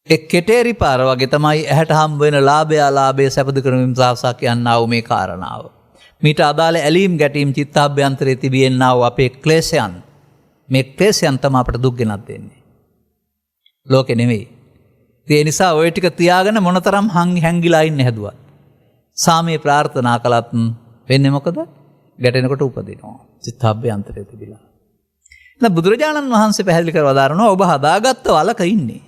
ඒ කෙටේරි පාර වගේ තමයි ඇහැට හම්බ වෙන ලාභය සැපද කරමින් සාසා කියන්නා වූ මේ කාරණාව. මීට අදාළ ඇලීම් ගැටීම් චිත්තාභ්‍යන්තරයේ තිබෙනා වූ අපේ ක්ලේශයන්, මේ ක්ලේශයන් තමයි අපට දුක් ගෙනත් දෙන්නේ. ලෝකෙ නෙවෙයි. ඒ නිසා ওই ටික තියාගෙන මොනතරම් හැංගිලා ඉන්නේ හැදුවත්. සාමයේ ප්‍රාර්ථනා කළත් වෙන්නේ මොකද? ගැටෙනකොට උපදිනවා. චිත්තාභ්‍යන්තරයේ තිබිලා. දැන් බුදුරජාණන් වහන්සේ පැහැදිලි කරව දාරනවා ඔබ හදාගත්ත වලක ඉන්නේ.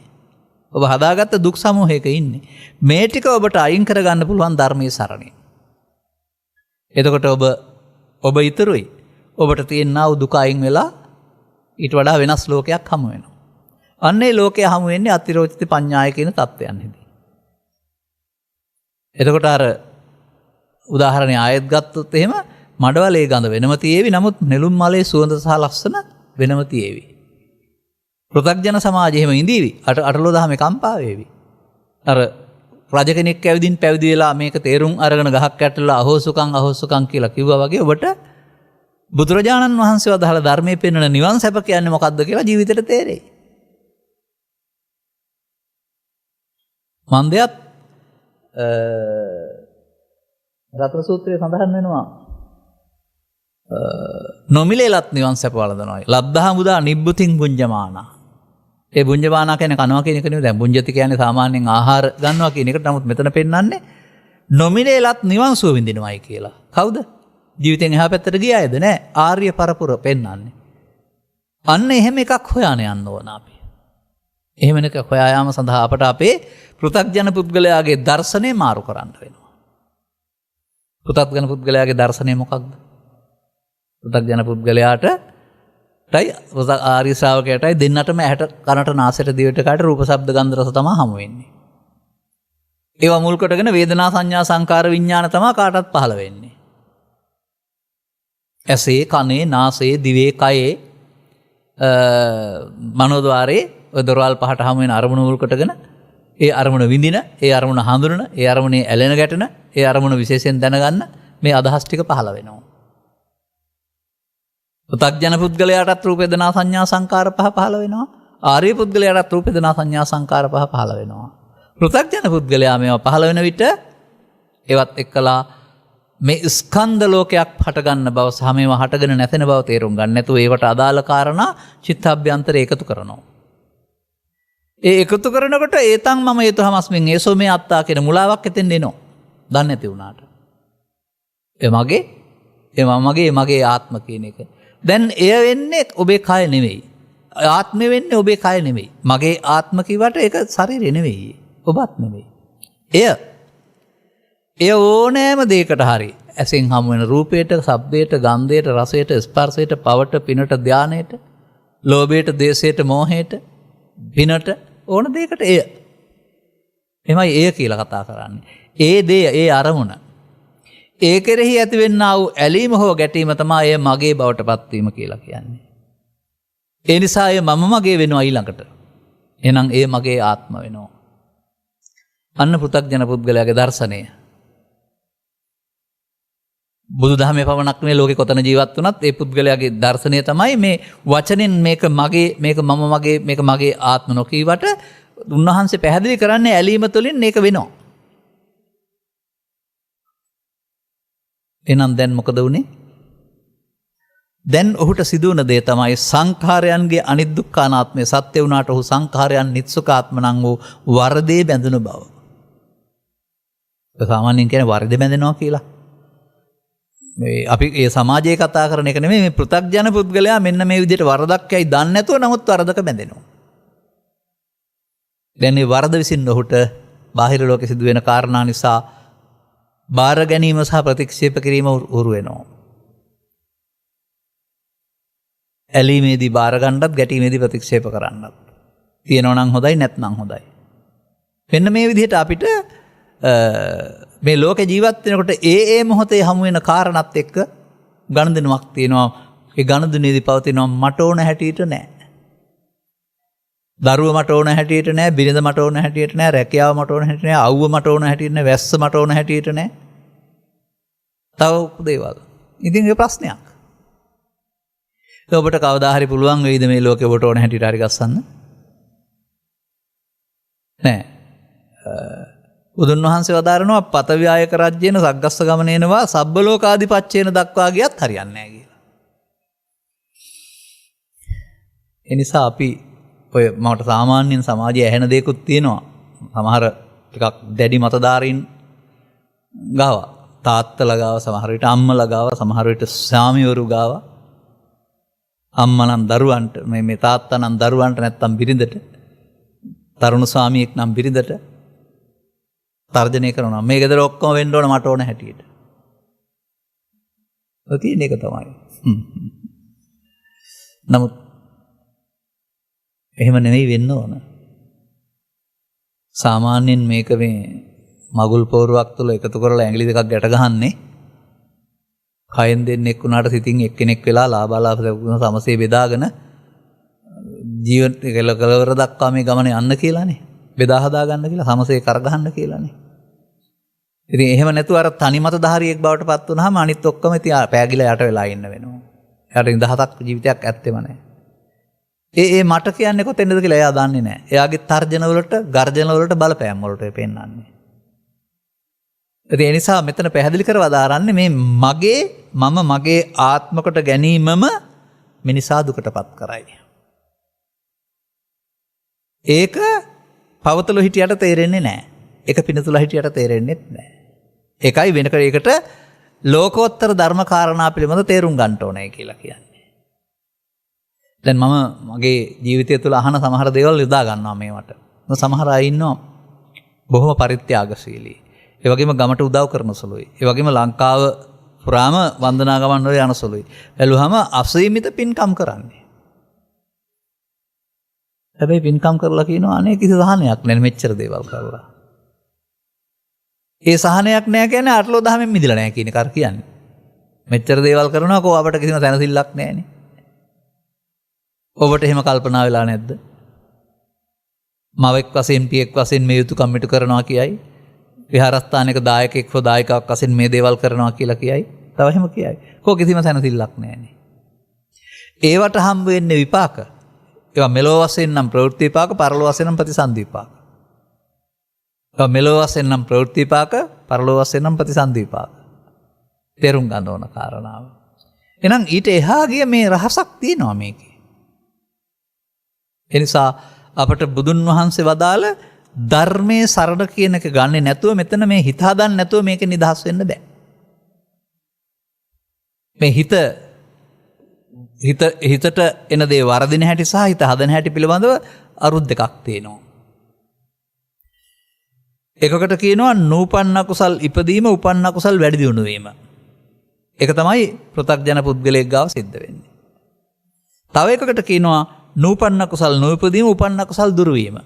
ඔබ හදාගත්ත දුක් සමූහයක ඉන්නේ. මේ ටික ඔබට අයින් කරගන්න පුළුවන් ධර්මයේ සරණින්. එතකොට ඔබ ඉතුරුයි. ඔබට තියෙනා වූ දුක අයින් වෙලා ඊට වඩා වෙනස් ලෝකයක් හමු වෙනවා. අන්නේ ලෝකය හමු වෙන්නේ අතිරෝචිත පඤ්ඤාය කියන தත්වයන්ෙහිදී. එතකොට අර උදාහරණය ආයෙත් ගත්තොත් එහෙම මඩවලේ ගඳ වෙනම තියේවි, නමුත් නෙළුම් මලේ සුවඳ සහ ලස්සන වෙනම තියේවි. පෘථග්ජන සමාජය එහෙම ඉඳීවි. අටලෝ දහමේ කම්පා වේවි. අර රජ කෙනෙක් ඇවිදින් පැවිදි වෙලා මේක තේරුම් අරගෙන ගහක් ඇටලා අහෝසුකම් කියලා කිව්වා වගේ ඔබට බුදුරජාණන් වහන්සේ වදාළ ධර්මයේ පෙන්වන නිවන් සැප කියන්නේ මොකක්ද කියලා ජීවිතේට තේරෙයි. මන්දයත් රතන සූත්‍රයේ සඳහන් වෙනවා නොමිලේලත් නිවන් සැප වළඳනවා. ලබ්ධා මුදා නිබ්බුතින් බුඤ්ජමානා. ඒ බුඤ්ජමානා කියන්නේ කනවා කියන එක නෙවෙයි. දැන් බුඤ්ජති කියන්නේ සාමාන්‍යයෙන් ආහාර ගන්නවා කියන එකට. නමුත් මෙතන පෙන්වන්නේ නොමිලේලත් නිවන් සුව විඳිනවායි කියලා. කවුද? ජීවිතෙන් එහා පැත්තට ගියායද? නෑ. ආර්ය පරපුර පෙන්වන්නේ. අන්න එහෙම එකක් හොයාන යන්න ඕන අපි. එහෙම එකක් හොයා යාම සඳහා අපට අපේ පෘථග්ජන පුද්ගලයාගේ දර්ශනය මාරු කරන්න වෙනවා. පෘථග්ජන පුද්ගලයාගේ දර්ශනය මොකක්ද? පෘථග්ජන පුද්ගලයාට ආර්ය ශ්‍රාවකයටයි දෙන්නටම ඇහැට කනට නාසයට දිවට කාට රූප ශබ්ද ගන්ධ රස තමයි හමු වෙන්නේ. ඒවා මුල් කොටගෙන වේදනා සංඥා සංකාර විඥාන තමයි කාටත් පහළ වෙන්නේ. ඇසේ කනේ නාසයේ දිවේ කයේ මනෝද්වාරයේ ඔය දොරවල් පහට හමු වෙන අරමුණු මුල් කොටගෙන ඒ අරමුණ විඳින, ඒ අරමුණ හඳුනන, ඒ අරමුණේ ඇලෙන ගැටෙන, ඒ අරමුණ විශේෂයෙන් දැනගන්න මේ අදහස් ටික පහළ වෙනවා. පෘථග්ජන පුද්ගලයාටත් රූප වේදනා සංඥා සංකාර පහ පහළ වෙනවා. ආර්ය පුද්ගලයාටත් රූප වේදනා සංඥා සංකාර පහ පහළ වෙනවා. පෘථග්ජන පුද්ගලයා මේවා පහළ වෙන විට ඒවත් එක්කලා මේ ස්කන්ධ ලෝකයක් හටගන්න බව සහ මේවා හටගෙන නැතෙන බව තේරුම් ගන්න නැතුව ඒවට අදාළ කාරණා චිත්තාභ්‍යන්තරේ එකතු කරනවා. ඒ එකතු කරනකොට ඒතන් මම හේතුහමස්මින් ඒසෝ මේ අත්තා කියන මුලාවක් එතෙන් එනවා. දන්නේ නැති වුණාට. මගේ ආත්ම කියන එක. දැන් එය වෙන්නේ ඔබේ කය නෙවෙයි. ආත්මය වෙන්නේ ඔබේ කය නෙවෙයි. මගේ ආත්ම කිව්වට ඒක ශරීරය නෙවෙයි. ඔබත් නෙවෙයි. එය ඕනෑම දෙයකට හරි ඇසෙන් හමු වෙන රූපයට, ශබ්දයට, ගන්ධයට, රසයට, ස්පර්ශයට, පවට, පිනට, ධානයට, ලෝභයට, දේශයට, මෝහයට, පිනට ඕන දෙයකට එය. එමයි එය කියලා කතා කරන්නේ. ඒ දේ, ඒ අරමුණ. ඒ කෙරෙහි ඇතිවෙන්නා වූ ඇලීම හෝ ගැටීම තමයි එය මගේ බවට පත්වීම කියලා කියන්නේ. ඒ නිසා එය මම මගේ වෙනවා ඊළඟට. එහෙනම් ඒ මගේ ආත්ම වෙනවා. අන්න පෘථග්ජන පුද්ගලයාගේ දර්ශනය. බුදුදහමේ පමණක් නෙවෙයි ලෝකේ කොතන ජීවත් වුණත් ඒ පුද්ගලයාගේ දර්ශනය තමයි මේ වචනෙන් මේක මගේ, මේක මම මගේ, මේක මගේ ආත්ම නොකීවට උන්වහන්සේ පැහැදිලි කරන්නේ ඇලීම තුළින් මේක වෙනවා. එහෙනම් දැන් මොකද වුනේ? දැන් ඔහුට සිදුවන දේ තමයි සංඛාරයන්ගේ අනිදුක්ඛානාත්මය සත්‍ය වුණාට ඔහු සංඛාරයන් නිත්සුකාත්මනං වූ වරදේ බැඳුණු බව. සාමාන්‍යයෙන් කියන්නේ වරදේ බැඳෙනවා කියලා. මේ අපි ඒ සමාජයේ කතා කරන එක නෙමෙයි, මේ පෘථග්ජන පුද්ගලයා මෙන්න මේ විදිහට වරදක් යයි දන්නේ නැතුව නමුත් වරදක බැඳෙනවා. දැන් මේ වරද විසින් ඔහුට බාහිර ලෝකෙ සිදුවෙන කාරණා නිසා බාර ගැනීම සහ ප්‍රතික්ෂේප කිරීම උරු වෙනවා. ඇලීමේදී බාර ගන්නත්, ගැටීමේදී ප්‍රතික්ෂේප කරන්නත්. තියෙනවා නම් හොඳයි, නැත්නම් හොඳයි. මෙන්න මේ විදිහට අපිට මේ ලෝකේ ජීවත් වෙනකොට ඒ මොහොතේ හමු වෙන කාරණාත් එක්ක ගනුදෙනුවක් තියෙනවා. ඒ ගනුදෙනුවේදී පවතිනවා මට ඕන හැටියට නෑ. දරුව මට ඕන හැටියට නෑ, බිරිඳ මට ඕන හැටියට නෑ, රැකියාව මට ඕන හැටියට නෑ, අවුව මට ඕන හැටියට නෑ, වැස්ස මට ඕන හැටියට නෑ. තව දේවල්. ඉතින් ඒක ප්‍රශ්නයක්. ඔබට කවදා හරි පුළුවන් වෙයිද මේ ලෝකෙ ඔබට ඕන හැටියට හරි ගස්සන්න? නෑ. බුදුන් වහන්සේ වදාරනවා පතව්‍යායක රජ්‍යේන සග්ගස්ස ගමනේනවා සබ්බ ලෝකාධිපච්චේන දක්වා ගියත් හරියන්නේ නෑ කියලා. ඒ නිසා අපි ඔය මට සාමාන්‍යයෙන් සමාජයේ ඇහෙන දේකුත් තියෙනවා. සමහර ටිකක් දැඩි මතධාරීන් ගාව, තාත්තලා ගාව, සමහර විට අම්මලා ගාව, සමහර විට ස්වාමිවරු ගාව. අම්මා නම් දරුවන්ට, මේ තාත්තා නම් දරුවන්ට නැත්තම් බිරිඳට, තරුණ ස්වාමියෙක් නම් බිරිඳට තර්ජනය කරනවා. මේ ගෙදර ඔක්කොම වෙන්න ඕන මට ඕන හැටියට. ඔය තියෙන එක තමයි. නමුත් එහෙම නෙවෙයි වෙන්න ඕන. සාමාන්‍යයෙන් මේක මේ මගුල් පෝරුවක් තුළ එකතු කරලා ඇඟිලි දෙකක් ගැට ගහන්නේ. කයෙන් දෙන්නෙක් වුණාට සිතින් එක්කෙනෙක් වෙලා ලාභාලාභ සමසේ බෙදාගෙන ජීවිත කෙලවර දක්වා මේ ගමනේ යන්න කියලානේ. බෙදා හදා ගන්න කියලා, සමසේ කරගහන්න කියලානේ. ඉතින් එහෙම නැතුව අර තනිමත ධාරියෙක් බවට පත් වුනහම අනිත් ඔක්කොම ඉතින් පෑගිලා යට වෙලා ඉන්න වෙනවා. එයාට නිදහසක් ජීවිතයක් ඇත්තෙම නැහැ. ඒ මට කියන්නේ කොතෙන්ද කියලා එයා දන්නේ නැහැ. එයාගේ තර්ජන වලට, ගර්ජන වලට බලපෑම් වලට පෙන්නන්නේ. ඒ නිසා මෙතන පැහැදිලි කරලා දාරන්නේ මේ මගේ ආත්මකට ගැනීමම මිනිසා දුකටපත් කරයි. ඒක පවතුළු හිටියට තේරෙන්නේ නැහැ. ඒක පිනතුල හිටියට තේරෙන්නේ නැහැ. ඒකයි වෙනක ඒකට ලෝකෝත්තර ධර්ම කාරණා පිළිබඳ තේරුම් ගන්න ඕනේ කියලා කියන්නේ. දැන් මම මගේ ජීවිතය තුළ අහන සමහර දේවල් යොදා ගන්නවා මේවට. සමහර අය ඉන්නවා බොහොම පරිත්‍යාගශීලී. ඒ වගේම ගමට උදව් කරන සුළුයි. ඒ වගේම ලංකාව පුරාම වන්දනා ගමන් වල යන සුළුයි. බැලුවම අසීමිත පින්කම් කරන්නේ. හැබැයි පින්කම් කරලා කියනවා අනේ කිසි සහනයක් නැහැ මෙච්චර දේවල් කරලා. ඒ සහනයක් නැහැ කියන්නේ අටලෝ දහමෙන් මිදලා නැහැ කියන එක කියන්නේ. මෙච්චර දේවල් කරනවා කෝ අපට කිසිම තැනසිල්ලක් නැහැනේ. ඔබට එහෙම කල්පනා වෙලා නැද්ද? මවෙක් වශයෙන් පියෙක් වශයෙන් මේ යුතුයකම් ඉටු කරනවා කියයි. විහාරස්ථානයක දායකෙක් හෝ දායකාවක් වශයෙන් මේ දේවල් කරනවා කියලා කියයි. තව එහෙම කියයි. කෝ කිසිම තැනසිල්ලක් නැහැනේ. ඒවට හම්බ වෙන්නේ විපාක. ඒවා මෙලෝ වශයෙන් නම් ප්‍රවෘත්ති විපාක, පරලෝ වශයෙන් නම් ප්‍රතිසන්දි විපාක. ඒවා මෙලෝ වශයෙන් නම් ප්‍රවෘත්ති විපාක, පරලෝ වශයෙන් නම් ප්‍රතිසන්දි විපාක. තේරුම් ගන්න ඕන කාරණාව. එහෙනම් ඊට එහා ගිය මේ රහසක් තියෙනවා මේකේ. එනිසා අපට බුදුන් වහන්සේ වදාළ ධර්මයේ සරණ කියන එක ගන්නෙ නැතුව මෙතන මේ හිත හදන්න නැතුව මේක නිදහස් වෙන්න බෑ. මේ හිතට එන දේ වරදින හැටි සහ හිත හදන හැටි පිළිබඳව අරුත් දෙකක් තියෙනවා. එකකට කියනවා නූපන්න කුසල් ඉපදීම, උපන්න කුසල් වැඩි දියුණු වීම. ඒක තමයි පෘථග්ජන පුද්ගලයෙක් ගාව සිද්ධ වෙන්නේ. තව එකකට කියනවා නූපන්න කුසල් නොඉපදීම, උපන්න කුසල් දුරු වීම.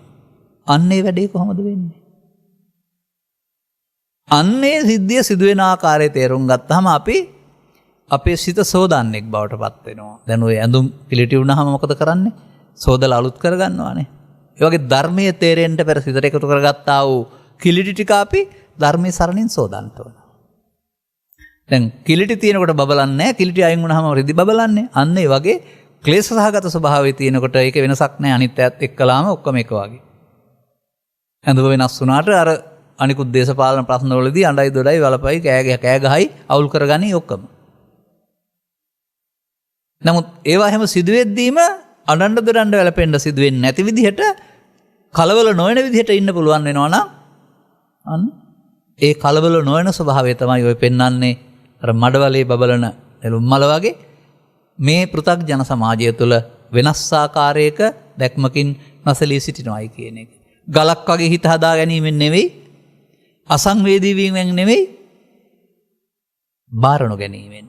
අන්නේ වැඩේ කොහොමද වෙන්නේ? අන්නේ සිද්ධිය සිදුවෙන ආකාරය තේරුම් ගත්තාම අපි අපේ සිත සෝදන්නෙක් බවට පත් වෙනවා. දැන් ඔය ඇඳුම් පිළිටි වුණාම මොකද කරන්නේ? සෝදලා අලුත් කරගන්නවානේ. ඒ වගේ ධර්මයේ තේරෙන්න පෙර සිතට එකතු කරගත්තා වූ කිලිටි ටික අපි ධර්මයේ සරණින් සෝදන්න ඕන. දැන් කිලිටි තියෙනකොට බබලන්නේ නැහැ. කිලිටි අයින් වුණාම රිදි බබලන්නේ. අන්න ඒ වගේ ක්ලේශ සහගත ස්වභාවය තියෙනකොට ඒක වෙනසක් නැහැ. අනිත් ඈත් එක්කලාම ඔක්කොම එක වගේ. ඇඳුම වෙනස් වුණාට අර අනිකුත් දේශපාලන ප්‍රශ්නවලදී අඬයි දොඩයි වලපයි කෑ ගහයි අවුල් කරගනි ඔක්කොම. නමුත් ඒවා හැම සිදුවෙද්දීම අඬන්න දොඩන්න වැළපෙන්න සිදුවෙන්නේ නැති විදිහට කලබල නොවන විදිහට ඉන්න පුළුවන් වෙනවා නම් අන්න ඒ කලබල නොවන ස්වභාවය තමයි ඔය පෙන්වන්නේ අර මඩවලේ බබලන එළුම් මල වගේ මේ පෘථග්ජන සමාජය තුළ වෙනස් ආකාරයක දැක්මකින් නැසලී සිටිනවායි කියන එක. ගලක් වගේ හිත හදා ගැනීමෙන් නෙවෙයි, අසංවේදී වීමෙන් නෙවෙයි, බාර නොගැනීමෙන්.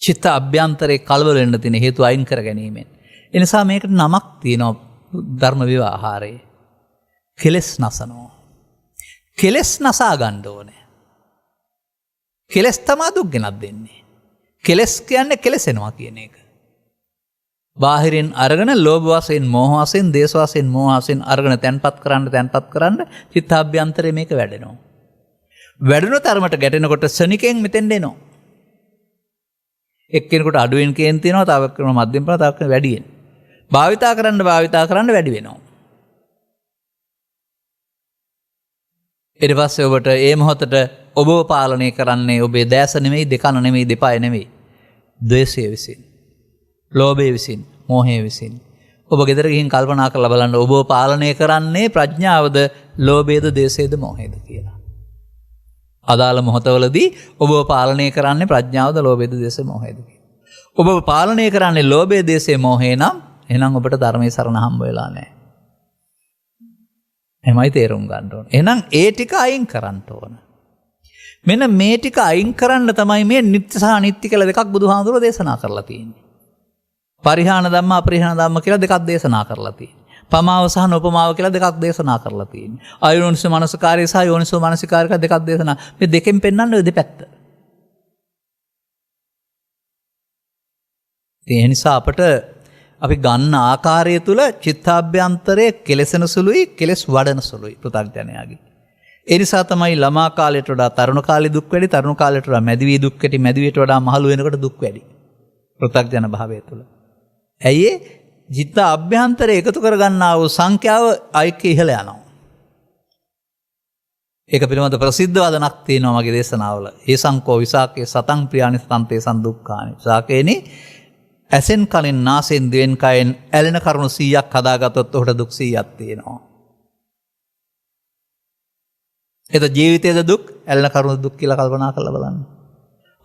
චිත්ත අභ්‍යන්තරයේ කලබල වෙන්න තියෙන හේතු අයින් කර ගැනීමෙන්. ඒ නිසා මේකට නමක් තියෙනවා ධර්ම විවාහාරයේ. කෙලස් නසනවා. කෙලස් නසා ගන්න ඕනේ. කෙලස් තමයි දුක් ගෙනත් දෙන්නේ. කෙලස් කියන්නේ කෙලසෙනවා කියන එක. බාහිරින් අරගෙන ලෝභ වශයෙන්, මෝහ වශයෙන්, දේශ වශයෙන්, මෝහ වශයෙන් අරගෙන තැන්පත් කරන්න චිත්තාභ්‍යන්තරයේ මේක වැඩෙනවා. වැඩෙන තරමට ගැටෙනකොට ශනිකෙන් මෙතෙන්ට එනවා. එක්කෙනෙකුට අඩුවෙන් කේන් තියෙනවා, තව එක්කෙනෙකුට මධ්‍යම ප්‍රමාණය, තව එක්කෙනෙකුට වැඩියෙන්. භාවිතා කරන්න වැඩි වෙනවා. ඊට පස්සේ ඔබට ඒ මොහොතට ඔබව පාලනය කරන්නේ ඔබේ දැස නෙමෙයි, දෙකන නෙමෙයි, දෙපය නෙමෙයි. ද්වේෂය විසින්, ලෝභය විසින්, මෝහය විසින්. ඔබ ගෙදර ගිහින් කල්පනා කරලා බලන්න ඔබව පාලනය කරන්නේ ප්‍රඥාවද, ලෝභයද, ද්වේෂයද, මෝහයද කියලා. අදාළ මොහොතවලදී ඔබව පාලනය කරන්නේ ප්‍රඥාවද, ලෝභයද, ද්වේෂයද, මෝහයද කියලා. ඔබව පාලනය කරන්නේ ලෝභය, ද්වේෂය, මෝහය නම් එහෙනම් ඔබට ධර්මයේ සරණ හම්බ වෙලා නැහැ. එමයි තේරුම් ගන්න ඕන. එහෙනම් ඒ ටික අයින් කරන්න ඕන. මෙන්න මේ ටික අයින් කරන්න තමයි මේ නිත්‍ය සහ අනිත්‍ය කියලා දෙකක් බුදුහාමුදුරුවෝ දේශනා කරලා තියෙන්නේ. පරිහාන ධම්ම, අපරිහාන ධම්ම කියලා දෙකක් දේශනා කරලා තියෙන්නේ. පමාව සහ නොපමාව කියලා දෙකක් දේශනා කරලා තියෙන්නේ. අයෝනිසෝ මනසිකාරය සහ යෝනිසෝ මනසිකාරය කියලා දෙකක් දේශනා. මේ දෙකෙන් පෙන්වන්නේ ඔය දෙපැත්ත. ඒ නිසා අපට අපි ගන්න ආකාරය තුළ චිත්තාභ්‍යන්තරයේ කෙලෙසෙන සුළුයි, කෙලෙස් වඩන සුළුයි පෘථග්ජනයාගේ. ඒ නිසා තමයි ළමා කාලයට වඩා තරුණ කාලේ දුක් වැඩි, තරුණ කාලයට වඩා මැදි වී දුක් වැඩි, මැදි වීට වඩා මහලු වෙනකොට දුක් වැඩි. පෘථග්ජන භාවය තුළ. ඇයි චිත්ත අභ්‍යන්තරය එකතු කරගන්නා වූ සංඛ්‍යාව අයික්‍ය ඉහළ යනවා. ඒක පිළිබඳ ප්‍රසිද්ධ වදනක් තියෙනවා මගේ දේශනාවල. ඒ සංකෝ විසාකේ සතං ප්‍රියානි සතන්තේ සන්දුක්ඛානි. විසාකේනි ඇසෙන් කලින් නාසෙන් දිවෙන් කයෙන් ඇලෙන කරුණු 100ක් හදාගත්තොත් ඔහුට දුක් 100ක් තියෙනවා. එත ජීවිතයේද දුක්, ඇලෙන කරුණු දුක් කියලා කල්පනා කරලා බලන්න.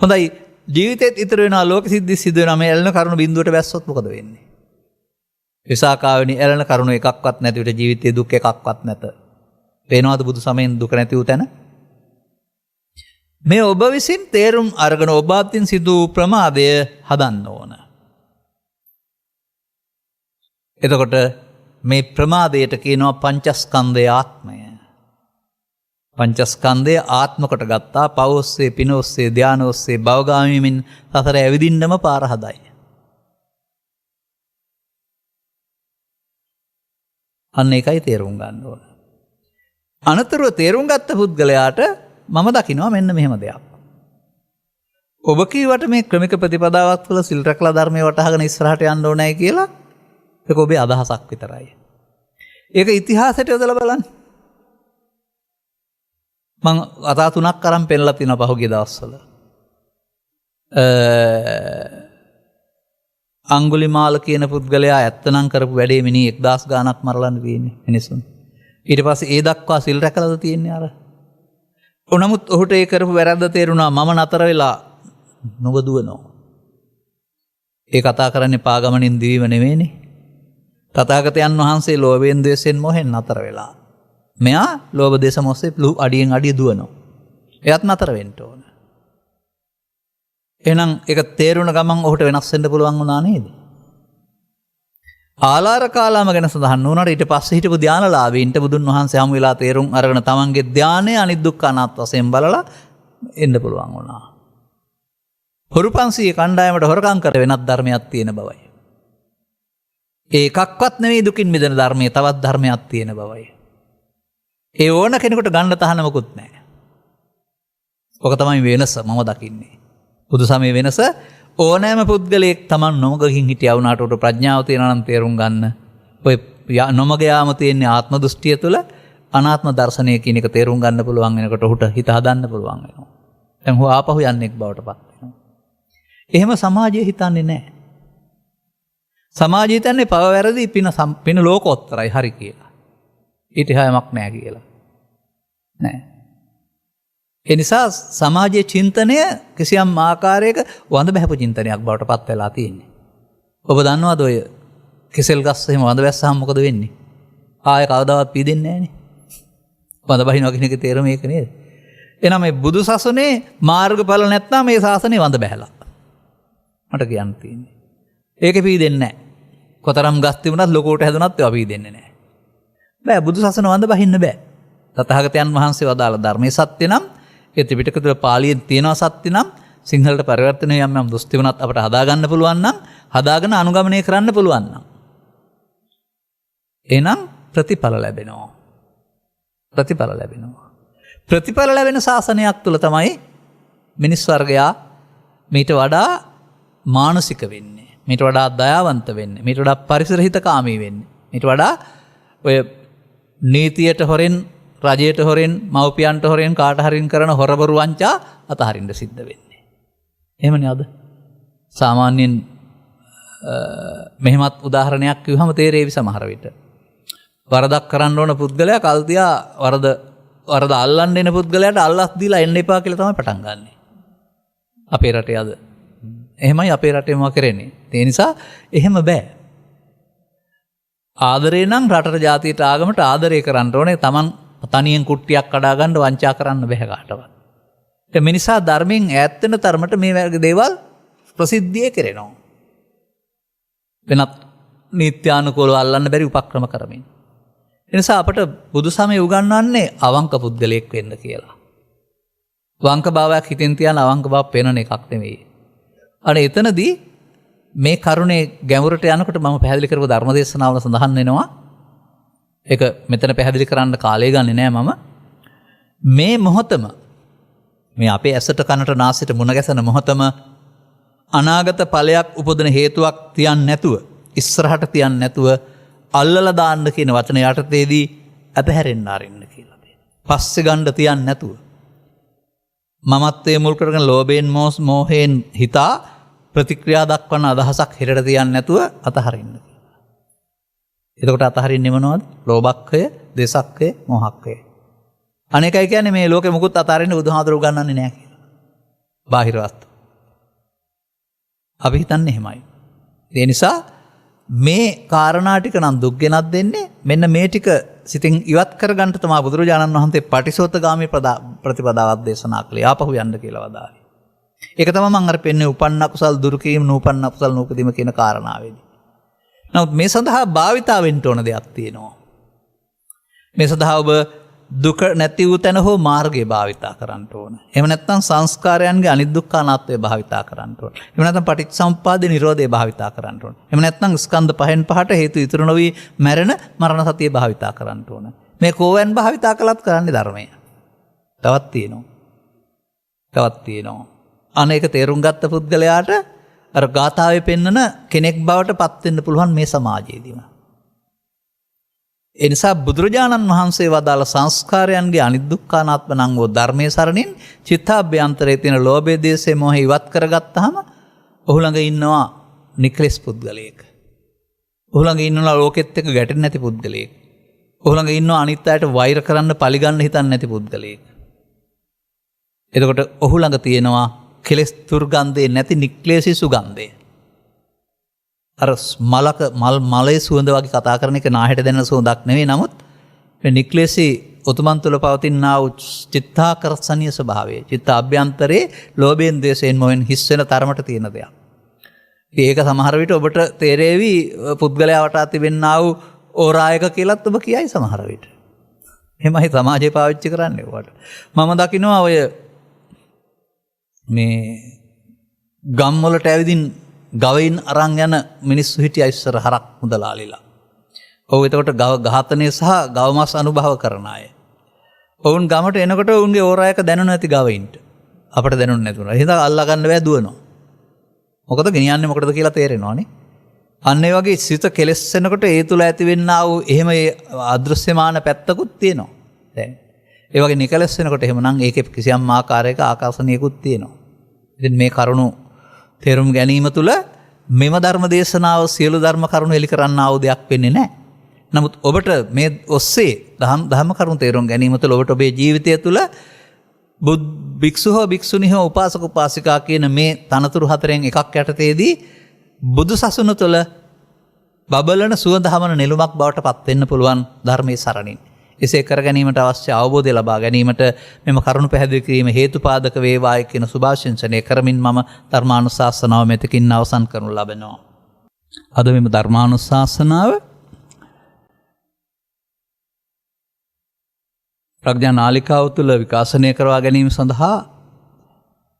හොඳයි, ජීවිතේත් ඉතුරු වෙනවා, ලෝක සිද්ධි සිදු වෙනවා. මේ ඇලෙන කරුණු බිඳුවට බැස්සොත් මොකද වෙන්නේ? විසාකාවෙනි ඇලෙන කරුණු එකක්වත් නැති විට ජීවිතයේ දුක් එකක්වත් නැත. පේනවාද බුදු සමයෙන් දුක නැති වූ තැන? මේ ඔබ විසින් තේරුම් අරගෙන ඔබ අතින් සිදු ප්‍රමාදය හදන්න ඕන. එතකොට මේ ප්‍රමාදයට කියනවා පංචස්කන්ධයේ ආත්මය. පංචස්කන්ධය ආත්ම කොට ගත්තා. පව ඔස්සේ, පින ඔස්සේ, ධාන ඔස්සේ භවගාමීමින් සතර ඇවිදින්නම පාර හදයි. අන්න ඒකයි තේරුම් ගන්න ඕන. අනතුරුව තේරුම් ගත්ත පුද්ගලයාට මම දකිනවා මෙන්න මෙහෙම දෙයක්. ඔබ කීවට මේ ක්‍රමික ප්‍රතිපදාවක් තුළ සිල් රැකලා ධර්මයේ වටහාගෙන ඉස්සරහට යන්න ඕනයි කියලා ඒක ඔබේ අදහසක් විතරයි. ඒක ඉතිහාසයට යොදලා බලන්න. මං අතා තුනක් අරන් පෙන්නලා තිනවා පහුගිය දවස්වල. අංගුලිමාල කියන පුද්ගලයා ඇත්තනම් කරපු වැඩේ මිනිහ 1000 ගාණක් මරලා නෙවෙන්නේ මිනිසුන්. ඊට පස්සේ ඒ දක්වා සිල් රැකලාද තියන්නේ අර. නමුත් ඔහුට ඒ කරපු වැරද්ද තේරුණා. මම නතර වෙලා නොබදුවනෝ. ඒ කතා කරන්නේ පාගමනින් දිවීම නෙවෙයිනේ. තථාගතයන් වහන්සේ ලෝභයෙන් ද්වේෂයෙන් මොහෙන් නතර වෙලා. මෙයා ලෝභ දේශ මොස්සේ අඩියෙන් අඩිය දුවනවා. එයත් නතර වෙන්න ඕන. එහෙනම් ඒක තේරුණ ගමන් ඔහුට වෙනස් වෙන්න පුළුවන් වුණා නේද? ආලාර කාලාම ගැන සඳහන් වුණාට ඊට පස්සේ හිටපු ධානලාභීන්ට බුදුන් වහන්සේ හමු වෙලා තේරුම් අරගෙන තමන්ගේ ධානය අනිදුක්ඛ අනාත් වශයෙන් බලලා එන්න පුළුවන් වුණා. හොරු 500 කණ්ඩායමට හොරකම් කර වෙනත් ධර්මයක් තියෙන බවයි. ඒකක්වත් නෙවෙයි දුකින් මිදෙන ධර්මයේ තවත් ධර්මයක් තියෙන බවයි. ඒ ඕන කෙනෙකුට ගන්න තහනමකුත් නැහැ. ඔක තමයි වෙනස මම දකින්නේ. බුදු සමයේ වෙනස ඕනෑම පුද්ගලයෙක් Taman නොමගකින් හිටියා වුණාට උට ප්‍රඥාව තියෙනවා නම් තේරුම් ගන්න. ඔය නොමග යාම තියෙන ආත්ම දෘෂ්ටිය තුළ අනාත්ම දර්ශනය කියන එක තේරුම් ගන්න පුළුවන් වෙනකොට ඔහුට හිත හදන්න පුළුවන් වෙනවා. දැන් ඔහු ආපහු යන්නේක් බවට පත් වෙනවා. එහෙම සමාජය හිතන්නේ නැහැ. සමාජය හිතන්නේ පව වැරදි පින ලෝකෝත්තරයි හරි කියලා. ඊට හැමක් නැහැ කියලා. නෑ. ඒ නිසා සමාජයේ චින්තනය කිසියම් ආකාරයක වඳ බහැපු චින්තනයක් බවට පත් වෙලා තියෙන්නේ. ඔබ දන්නවද ඔය කෙසෙල් ගස් එහෙම වඳ බැස්සහම මොකද වෙන්නේ? ආයෙ කවදාවත් පීදෙන්නේ නැහනේ. වඳ බහිනවා කියන එකේ තේරුම මේක නේද? එහෙනම් මේ බුදු සසුනේ මාර්ගඵල නැත්නම් මේ ශාසනේ වඳ බහැලා. මට කියන්න තියෙන්නේ. ඒකේ පීදෙන්නේ නැහැ. කොතරම් ගස් තිබුණත් ලෝකෝට හැදුනත් ඒවා පීදෙන්නේ නැහැ. බෑ බුදු සසුන වඳ බහින්න බෑ. තථාගතයන් වහන්සේ වදාළ ධර්මයේ සත්‍ය නම් ඒ ත්‍රිපිටක තුළ පාලියෙන් තියෙනවා සත්‍ය නම් සිංහලට පරිවර්තනය යම් දොස් තිබුණත් අපට හදාගන්න පුළුවන් නම් හදාගෙන අනුගමනය කරන්න පුළුවන් නම් එහෙනම් ප්‍රතිඵල ලැබෙනවා. ප්‍රතිඵල ලැබෙන ශාසනයක් තුළ තමයි මිනිස් වර්ගයා මීට වඩා මානසික වෙන්නේ. මීට වඩා දයාවන්ත වෙන්නේ. මීට වඩා පරිසරහිතකාමී වෙන්නේ. මීට වඩා ඔය නීතියට හොරෙන් රජයට හොරෙන් මව්පියන්ට හොරෙන් කාට හරින් කරන හොරබරු වංචා අතහරින්න සිද්ධ වෙන්නේ. එහෙමනේ අද. සාමාන්‍යයෙන් මෙහෙමත් උදාහරණයක් කිව්වම තේරෙවි සමහර විට. වරදක් කරන්න ඕන පුද්ගලයා කල් තියා වරද අල්ලන්න එන පුද්ගලයාට අල්ලස් දීලා එන්න එපා කියලා තමයි පටන් ගන්නෙ. අපේ රටේ අද. එහෙමයි අපේ රටේ මොකක් කරන්නේ. ඒ නිසා එහෙම බෑ. ආදරේ නම් රටට ජාතියට ආගමට ආදරය කරන්න ඕනේ. Taman තනියෙන් කුට්ටියක් කඩා ගන්න වංචා කරන්න බෑ කාටවත්. ඒ මිනිසා ධර්මයෙන් ඈත් වෙන තරමට මේ වගේ දේවල් ප්‍රසිද්ධියේ කරනවා. වෙනත් නීත්‍යානුකූලව අල්ලන්න බැරි උපක්‍රම කරමින්. ඒ නිසා අපට බුදු සමය උගන්වන්නේ අවංක පුද්ගලයෙක් වෙන්න කියලා. වංක භාවයක් හිතෙන් තියන අවංක බව පේනන එකක් නෙවෙයි. අනේ එතනදී මේ කරුණේ ගැඹුරට යනකොට මම පැහැදිලි කරපු ධර්මදේශනාවල සඳහන් වෙනවා. ඒක මෙතන පැහැදිලි කරන්න කාලය ගන්නේ නෑ මම. මේ මොහොතම මේ අපේ ඇසට කනට නාසයට මුණ ගැසෙන මොහොතම අනාගත ඵලයක් උපදින හේතුවක් තියන්නේ නැතුව ඉස්සරහට තියන්නේ නැතුව අල්ලලා දාන්න කියන වචන යටතේදී අපහැරෙන්න ආරින්න කියලා තියෙනවා. පස්සේ ගන්න තියන්නේ නැතුව මමත්වයේ මුල් කරගෙන ලෝභයෙන් මෝහයෙන් හිතා ප්‍රතික්‍රියා දක්වන අදහසක් හිරට තියන්නේ නැතුව අතහරින්න. එතකොට අතහරින්නේ මොනවද? ලෝභක්ඛය, දේශක්ඛය, මෝහක්ඛය. අනේකයි කියන්නේ මේ ලෝකෙ මුකුත් අතහරින්න බුදුහාමුදුරුවෝ උගන්වන්නේ නැහැ කියලා. බාහිර වස්තු. අපි හිතන්නේ එහෙමයි. ඒ නිසා මේ කාරණා ටික නම් දුක් ගෙනත් දෙන්නේ මෙන්න මේ ටික සිතින් ඉවත් කරගන්න තමයි බුදුරජාණන් වහන්සේ පටිසෝතගාමී ප්‍රතිපදාවක් දේශනා කළේ. ආපහු යන්න කියලා වදාළේ. ඒක තමයි මම අර පෙන්නේ උපන්න කුසල් දුරු කිරීම නූපන්න කුසල් නූපදීම කියන කාරණාවේදී. නමුත් මේ සඳහා භාවිතා වෙන්න ඕන දෙයක් තියෙනවා. මේ සඳහා ඔබ දුක නැති වූ තැන හෝ මාර්ගය භාවිතා කරන්න ඕන. එහෙම නැත්නම් සංස්කාරයන්ගේ අනිදුක්ඛ අනාත්මය භාවිතා කරන්න ඕන. එහෙම නැත්නම් පටිච්චසමුප්පාද නිරෝධය භාවිතා කරන්න ඕන. එහෙම නැත්නම් ස්කන්ධ පහෙන් පහට හේතු ඉතුරු නොවි මැරෙන මරණ සතිය භාවිතා කරන්න ඕන. මේ කෝවෙන් භාවිතා කළත් කරන්නේ ධර්මය. තවත් තියෙනවා. අනේක තේරුම් ගත්ත පුද්ගලයාට අර ගාථාවේ පෙන්නන කෙනෙක් බවට පත් වෙන්න පුළුවන් මේ සමාජයේදීම. ඒ නිසා බුදුරජාණන් වහන්සේ වදාළ සංස්කාරයන්ගේ අනිදුක්ඛානාත්ම නම් වූ ධර්මයේ සරණින් චිත්තාභ්‍යන්තරයේ තියෙන ලෝභය, දේශය, මොහය ඉවත් කරගත්තාම ඔහු ළඟ ඉන්නවා නික්ලෙස් පුද්ගලයෙක්. ඔහු ළඟ ඉන්නවා ලෝකෙත් එක්ක ගැටෙන්නේ නැති පුද්ගලයෙක්. ඔහු ළඟ ඉන්නවා අනිත් අයට වෛර කරන්න, පරිගන්න හිතන්නේ නැති පුද්ගලයෙක්. එතකොට ඔහු ළඟ තියෙනවා කෙලෙස් දුර්ගන්ධේ නැති නික්ලේශී සුගන්ධය. අර මලේ සුවඳ වගේ කතා කරන එක නාහෙට දැනෙන සුවඳක් නෙවෙයි. නමුත් මේ නික්ලේශී උතුමන් තුළ පවතිනා වූ චිත්තාකර්ෂණීය ස්වභාවය, චිත්ත අභ්‍යන්තරේ ලෝභයෙන්, ද්වේෂයෙන්, මොහෙන් හිස් වෙන තරමට තියෙන දෙයක්. ඉතින් ඒක සමහර විට ඔබට තේරෙවි පුද්ගලයා වටා තිබෙනා වූ ඕරායක කියලාත් ඔබ කියයි සමහර විට. එහෙමයි සමාජය පාවිච්චි කරන්නේ ඔයාලට. මම දකිනවා ඔය මේ ගම් වලට ඇවිදින් ගවයින් අරන් යන මිනිස්සු හිටියා ඉස්සර හරක් මුදලාලිලා. ඔව් එතකොට ගව ඝාතනය සහ ගව මාස් අනුභව කරන අය. ඔවුන් ගමට එනකොට ඔවුන්ගේ ඕරායක දැනුණ නැති ගවයින්ට අපට දැනුන්නේ නැතුණා. එහෙනම් අල්ලා ගන්න බෑ දුවනවා. මොකද ගෙනියන්නේ මොකටද කියලා තේරෙනවනේ. අන්න ඒ වගේ සිත කෙලස් වෙනකොට ඒ තුල ඇතිවෙනා වූ එහෙම ඒ අදෘශ්‍යමාන පැත්තකුත් තියෙනවා. දැන් ඒ වගේ නිකලස් වෙනකොට එහෙමනම් ඒකේ කිසියම් ආකාරයක ආකර්ෂණීයකුත් තියෙනවා. ඉතින් මේ කරුණු තේරුම් ගැනීම තුළ මෙම ධර්ම දේශනාව සියලු ධර්ම කරුණු එලි කරන්නා වූ දෙයක් වෙන්නේ නැහැ. නමුත් ඔබට මේ ඔස්සේ ධර්ම කරුණු තේරුම් ගැනීම තුළ ඔබට ඔබේ ජීවිතය තුළ භික්ෂු හෝ භික්ෂුණී හෝ උපාසක උපාසිකා කියන මේ තනතුරු හතරෙන් එකක් යටතේදී බුදු සසුන තුළ බබලන සුවඳ හමන නෙළුමක් බවට පත් වෙන්න පුළුවන් ධර්මයේ සරණින්. එසේ කර ගැනීමට අවශ්‍ය අවබෝධය ලබා ගැනීමට මෙම කරුණු පැහැදිලි කිරීම හේතුපාදක වේවායි කියන සුභාශිංසනය කරමින් මම ධර්මානුශාසනාව මෙතකින් අවසන් කරනු ලබනවා. අද මෙම ධර්මානුශාසනාව ප්‍රඥා නාලිකාව තුළ විකාශනය කරවා ගැනීම සඳහා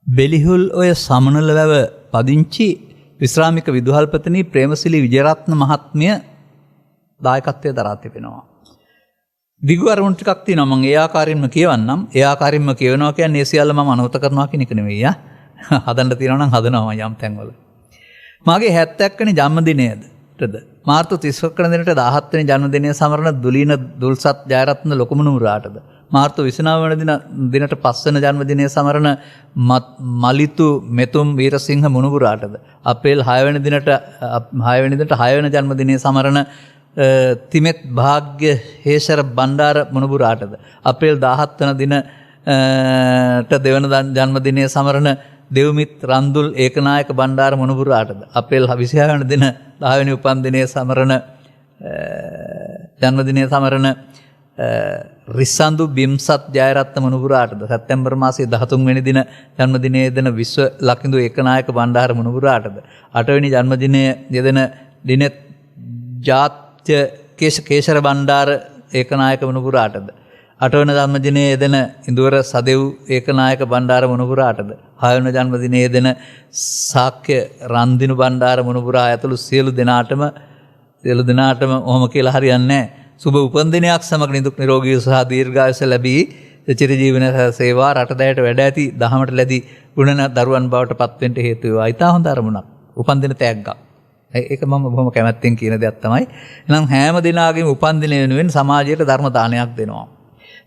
බෙලිහුල් ඔය සමනල වැව පදිංචි විශ්‍රාමික විදුහල්පතිනි ප්‍රේමසිලි විජයරත්න මහත්මිය දායකත්වය දරා තිබෙනවා. දිගු අරමුණු ටිකක් තියෙනවා මම ඒ ආකාරයෙන්ම කියවන්නම්. ඒ ආකාරයෙන්ම කියවනවා කියන්නේ ඒ සියල්ල මම අනුමත කරනවා කියන එක නෙවෙයි ආ. හදන්න තියෙනවා නම් හදනවා යම් තැන්වල. මාගේ 70ක් වෙනි ජන්මදිනයටද මාර්තු 31 වෙනි දිනට 17 වෙනි ජන්මදිනය සමරන දුලීන දුල්සත් ජයරත්න ලොකුමුණුරාටද මාර්තු 29 වෙනි දිනට 5 වෙනි ජන්මදිනය සමරන මලිතු මෙතුම් වීරසිංහ මුණුබුරාටද අප්‍රේල් 6 වෙනි දිනට 6 වෙනි ජන්මදිනය සමරන තිමෙත් භාග්‍ය හේෂර බණ්ඩාර මුණුබුරාටද අප්‍රේල් 17 වන දිනට දෙවන ජන්මදිනය සමරන දෙව්මිත් රන්දුල් ඒකනායක බණ්ඩාර මුණුබුරාටද අප්‍රේල් 26 වන දින 10 වෙනි උපන්දිනය සමරන ජන්මදිනය සමරන රිස්සන්දු බිම්සත් ජයරත්න මුණුබුරාටද සැප්තැම්බර් මාසයේ 13 වෙනි දින ජන්මදිනයේ දෙන විශ්ව ලකිඳු ඒකනායක බණ්ඩාර මුණුබුරාටද 8 වෙනි ජන්මදිනයේ යෙදෙන දිනෙත් ජාත්‍ය කේශර බණ්ඩාර ඒකනායක මුණුබුරාටද 8 වෙනි ජන්මදිනයේ යෙදෙන ඉඳුවර සදෙව් ඒකනායක බණ්ඩාර මුණුබුරාටද 6 වෙනි ජන්මදිනයේ යෙදෙන ශාක්‍ය රන්දිනු බණ්ඩාර මුණුබුරා ඇතුළු සියලු දෙනාටම ඔහොම කියලා හරියන්නේ නැහැ. සුබ උපන්දිනයක් සමග නිදුක් නිරෝගී සහ දීර්ඝායුෂ ලැබී චිරජීවන සේවා රටදැයට වැඩ ඇති දහමට ලැබී ගුණන දරුවන් බවට පත් වෙන්න හේතු වේවා. ඊට හොඳ අරමුණක්. උපන්දින තෑග්ගක්. ඒක මම බොහොම කැමැත්තෙන් කියන දෙයක් තමයි. එහෙනම් හැම දිනාගේම උපන්දින වෙනුවෙන් සමාජයට ධර්ම දානයක් දෙනවා.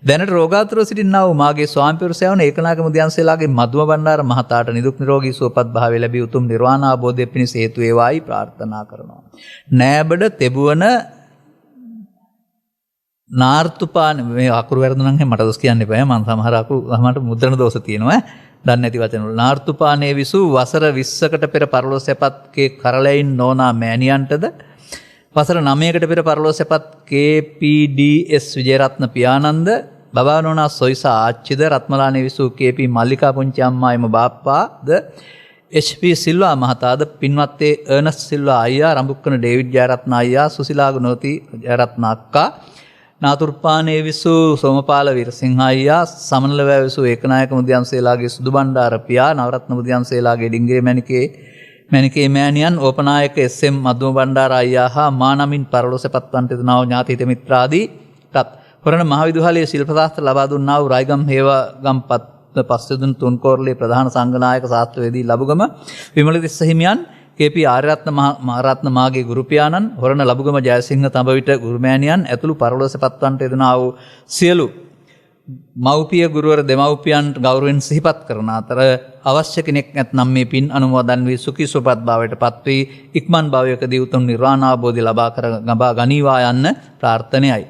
දැනට රෝගාතුරව සිටිනා වූ මාගේ ස්වාමිපුරුෂයන් ඒකනායක මුදියන්සේලාගේ මදුම බණ්ඩාර මහතාට නිදුක් නිරෝගී සුවපත් භාවය ලැබී උතුම් නිර්වාණ අවබෝධය පිණිස හේතු වේවායි ප්‍රාර්ථනා කරනවා. නෑබඩ තෙබුවන නාර්තුපාන මේ අකුරු වැරදුනනම් මට දොස් කියන්න එපා. මම සමහර අකුරු සමහරට මුද්‍රණ දෝෂ තියෙනවා. දන්නේ නැති වචන වල. නාර්තුපානේ විසු වසර 20කට පෙර පරලෝ සැපත්ගේ කරලයින් නෝනා මෑණියන්ටද වසර 9කට පෙර පරලෝ සැපත් KPDS විජයරත්න පියානන්ද බබා නෝනා සොයිසා ආච්චිද රත්මලානේ විසු KP මල්ලිකා පුංචි අම්මා එම බාප්පාද HP සිල්වා මහතාද පින්වත් අර්නස් සිල්වා අයියා රඹුක්කන ඩේවිඩ් ජයරත්න අයියා සුසිලා ගුණවති ජයරත්න අක්කා නාතුර්පානේ විසු සෝමපාල විරසිංහ අයියා සමනලවැව විසු ඒකනායක මුදියන්සේලාගේ සුදු බණ්ඩාර පියා නවරත්න මුදියන්සේලාගේ ඩිංගිරි මැණිකේ මෑණියන් ඕපනායක SM මදුම බණ්ඩාර අයියා හා මා නමින් පරලොසපත් වන්ට දෙනව ඥාති හිත මිත්‍රාදීටත් හොරණ මහවිදුහලේ ශිල්ප ශාස්ත්‍ර ලබා දුන්නා වූ රයිගම් හේවාගම්පත් පස්වෙදුන් තුන්කෝරළේ ප්‍රධාන සංඝනායක ශාස්ත්‍රවේදී ලබුගම විමලතිස්ස හිමියන් KP ආර්යරත්න මහරත්න මාගේ ගුරු පියාණන් හොරණ ලබුගම ජයසිංහ තඹවිට ගුරුමෑණියන් ඇතුළු පරලොසපත් වන්ට යෙදුනා වූ සියලු මව්පිය ගුරුවර දෙමව්පියන්ට ගෞරවයෙන් සිහිපත් කරන අතර අවශ්‍ය කෙනෙක් නැත්නම් මේ පින් අනුමෝදන් වී සුඛී සුවපත් භාවයට පත් වී ඉක්මන් භවයකදී උතුම් නිර්වාණ අවබෝධය ලබා ගනීවා යන්න ප්‍රාර්ථනයයි.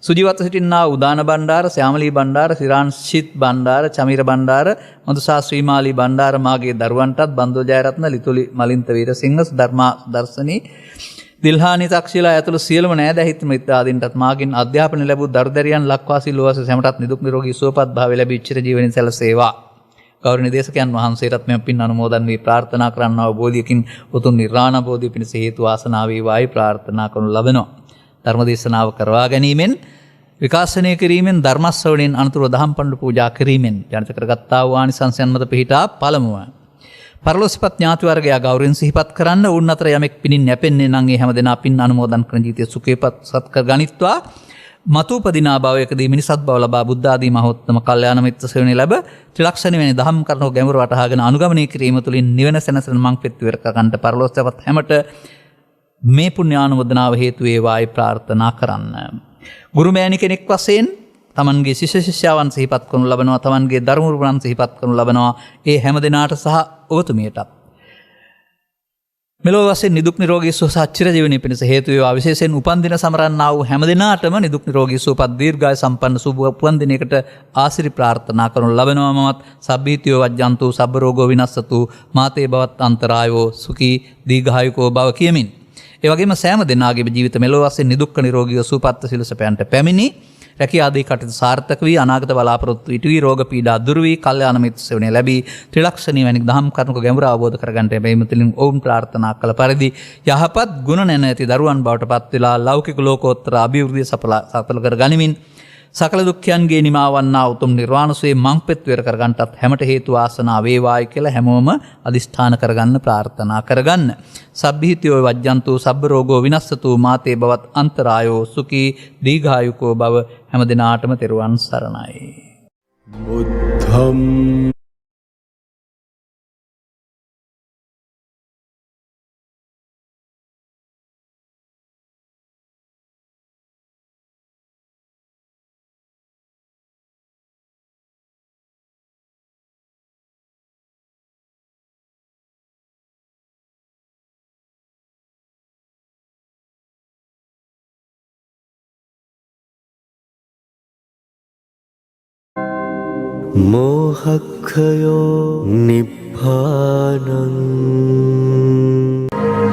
සුජීවත්ව සිටින්නා උදාන බණ්ඩාර, ශ්‍යාමලී බණ්ඩාර, සිරාන්ෂිත් බණ්ඩාර, චමීර බණ්ඩාර, මధుසා ශ්‍රීමාලී බණ්ඩාර මාගේ දරුවන්ටත් බන්දෝ ජයරත්න, ලිතුලි මලින්ත වීරසිංහ, ධර්මා දර්ශනී, දිල්හානි තක්ෂිලා ඇතුළු සියලුම නෑදැහිත මිත්‍රාදීන්ටත් මාගින් අධ්‍යාපනය ලැබූ දරුදැරියන් ලක්වාසී ලෝවාසී සැමටත් නිදුක් නිරෝගී සුවපත් භාවය ලැබී චිර ජීවනයේ සැලසේවා. ගෞරවනීය දේශකයන් වහන්සේටත් මෙම පින් අනුමෝදන් වී ප්‍රාර්ථනා කරන්නා වූ බෝධියකින් උතුම් නිර්වාණ බෝධිය පිණිස හේතු වාසනා වේවායි ප්‍රාර්ථනා කරනු ලබනවා. ධර්මදේශනාව කරවා ගැනීමෙන් විකාශනය කිරීමෙන් ධර්ම ශ්‍රවණයෙන් අනතුරුව දහම් පඬු පූජා කිරීමෙන් ජනිත කරගත්තා වූ ආනිසංසයන් මත පිහිටා පළමුව පරලෝසපත් ඥාති වර්ගයා ගෞරවයෙන් සිහිපත් කරන්න උන් අතර යමෙක් පිනින් යැපෙන්නේ නම් ඒ හැමදෙනා පින් අනුමෝදන් කරන ජීවිතය සුඛේපත් සත් කර ගනිත්වා මතු උපදිනා භවයකදී මිනිසත් බව ලබා බුද්ධ ආදී මහෝත්තම කල්යාණ මිත්‍ර සේවනයේ ලැබ ත්‍රිලක්ෂණ වෙන දහම් කරනෝ ගැඹුර වටහාගෙන අනුගමනය කිරීම තුළින් නිවන සැනසෙන මං පෙත් විවර කරගන්නට පරලෝසපත් හැමට මේ පුණ්‍යානුමෝදනාව හේතු වේවායි ප්‍රාර්ථනා කරන්න. ගුරුමෑණි කෙනෙක් වශයෙන් තමන්ගේ ශිෂ්‍ය ශිෂ්‍යාවන් සිහිපත් කරනු ලබනවා, තමන්ගේ ධර්මවරුන් සිහිපත් කරනු ලබනවා. ඒ හැම දිනාට සහ ඔබතුමියටත් මෙලොව වශයෙන් නිදුක් නිරෝගී සුව සහ චිරජීවනයේ පිණිස හේතු වේවා. විශේෂයෙන් උපන් දින සමරන්නා වූ හැම දිනාටම නිදුක් නිරෝගී සුවපත් දීර්ඝායු සම්පන්න සුබ උපන් දිනයකට ආශිර්වාද ප්‍රාර්ථනා කරනු ලබනවා. මමත් සබ්බීතියෝ වජ්ජන්තු සබ්බ රෝගෝ විනස්සතු මාතේ බවත් අන්තරායෝ සුඛී දීර්ඝායුකෝ භව කියමින් ඒ වගේම සෑම දිනාගේම ජීවිත මෙලොව වශයෙන් නිදුක් නිරෝගීව සුවපත් සිලසපයන්ට පැමිණි රැකිය ආදී කටයුතු සාර්ථක වී අනාගත බලාපොරොත්තු ඉටු වී රෝග පීඩා දුරු වී කල්යාණ මිත්‍ර සේවනය ලැබී ත්‍රිලක්ෂණී වැනි දහම් කරුණක ගැඹුර අවබෝධ කරගන්නට මේ තුලින් ඔවුන් ප්‍රාර්ථනා කළ පරිදි යහපත් ගුණ නැති දරුවන් බවට පත් වෙලා ලෞකික ලෝකෝත්තර අභිවෘද්ධිය සඵල කර ගනිමින් සකල දුක්ඛයන්ගේ නිමාවන්නා උතුම් නිර්වාණ සුවේ මංපෙත් වෙර කරගන්නටත් හැමට හේතු ආසනා වේවායි කියලා හැමෝම අදිෂ්ඨාන කරගන්න ප්‍රාර්ථනා කරගන්න. සබ්බීතියෝ වජ්ජන්තු සබ්බ රෝගෝ විනස්සතු මාතේ බවත් අන්තරායෝ සුඛී දීඝායුකෝ භව හැම දිනාටම තෙරුවන් සරණයි. බුද්ධම් මෝහක්ඛයෝ නිබ්බානං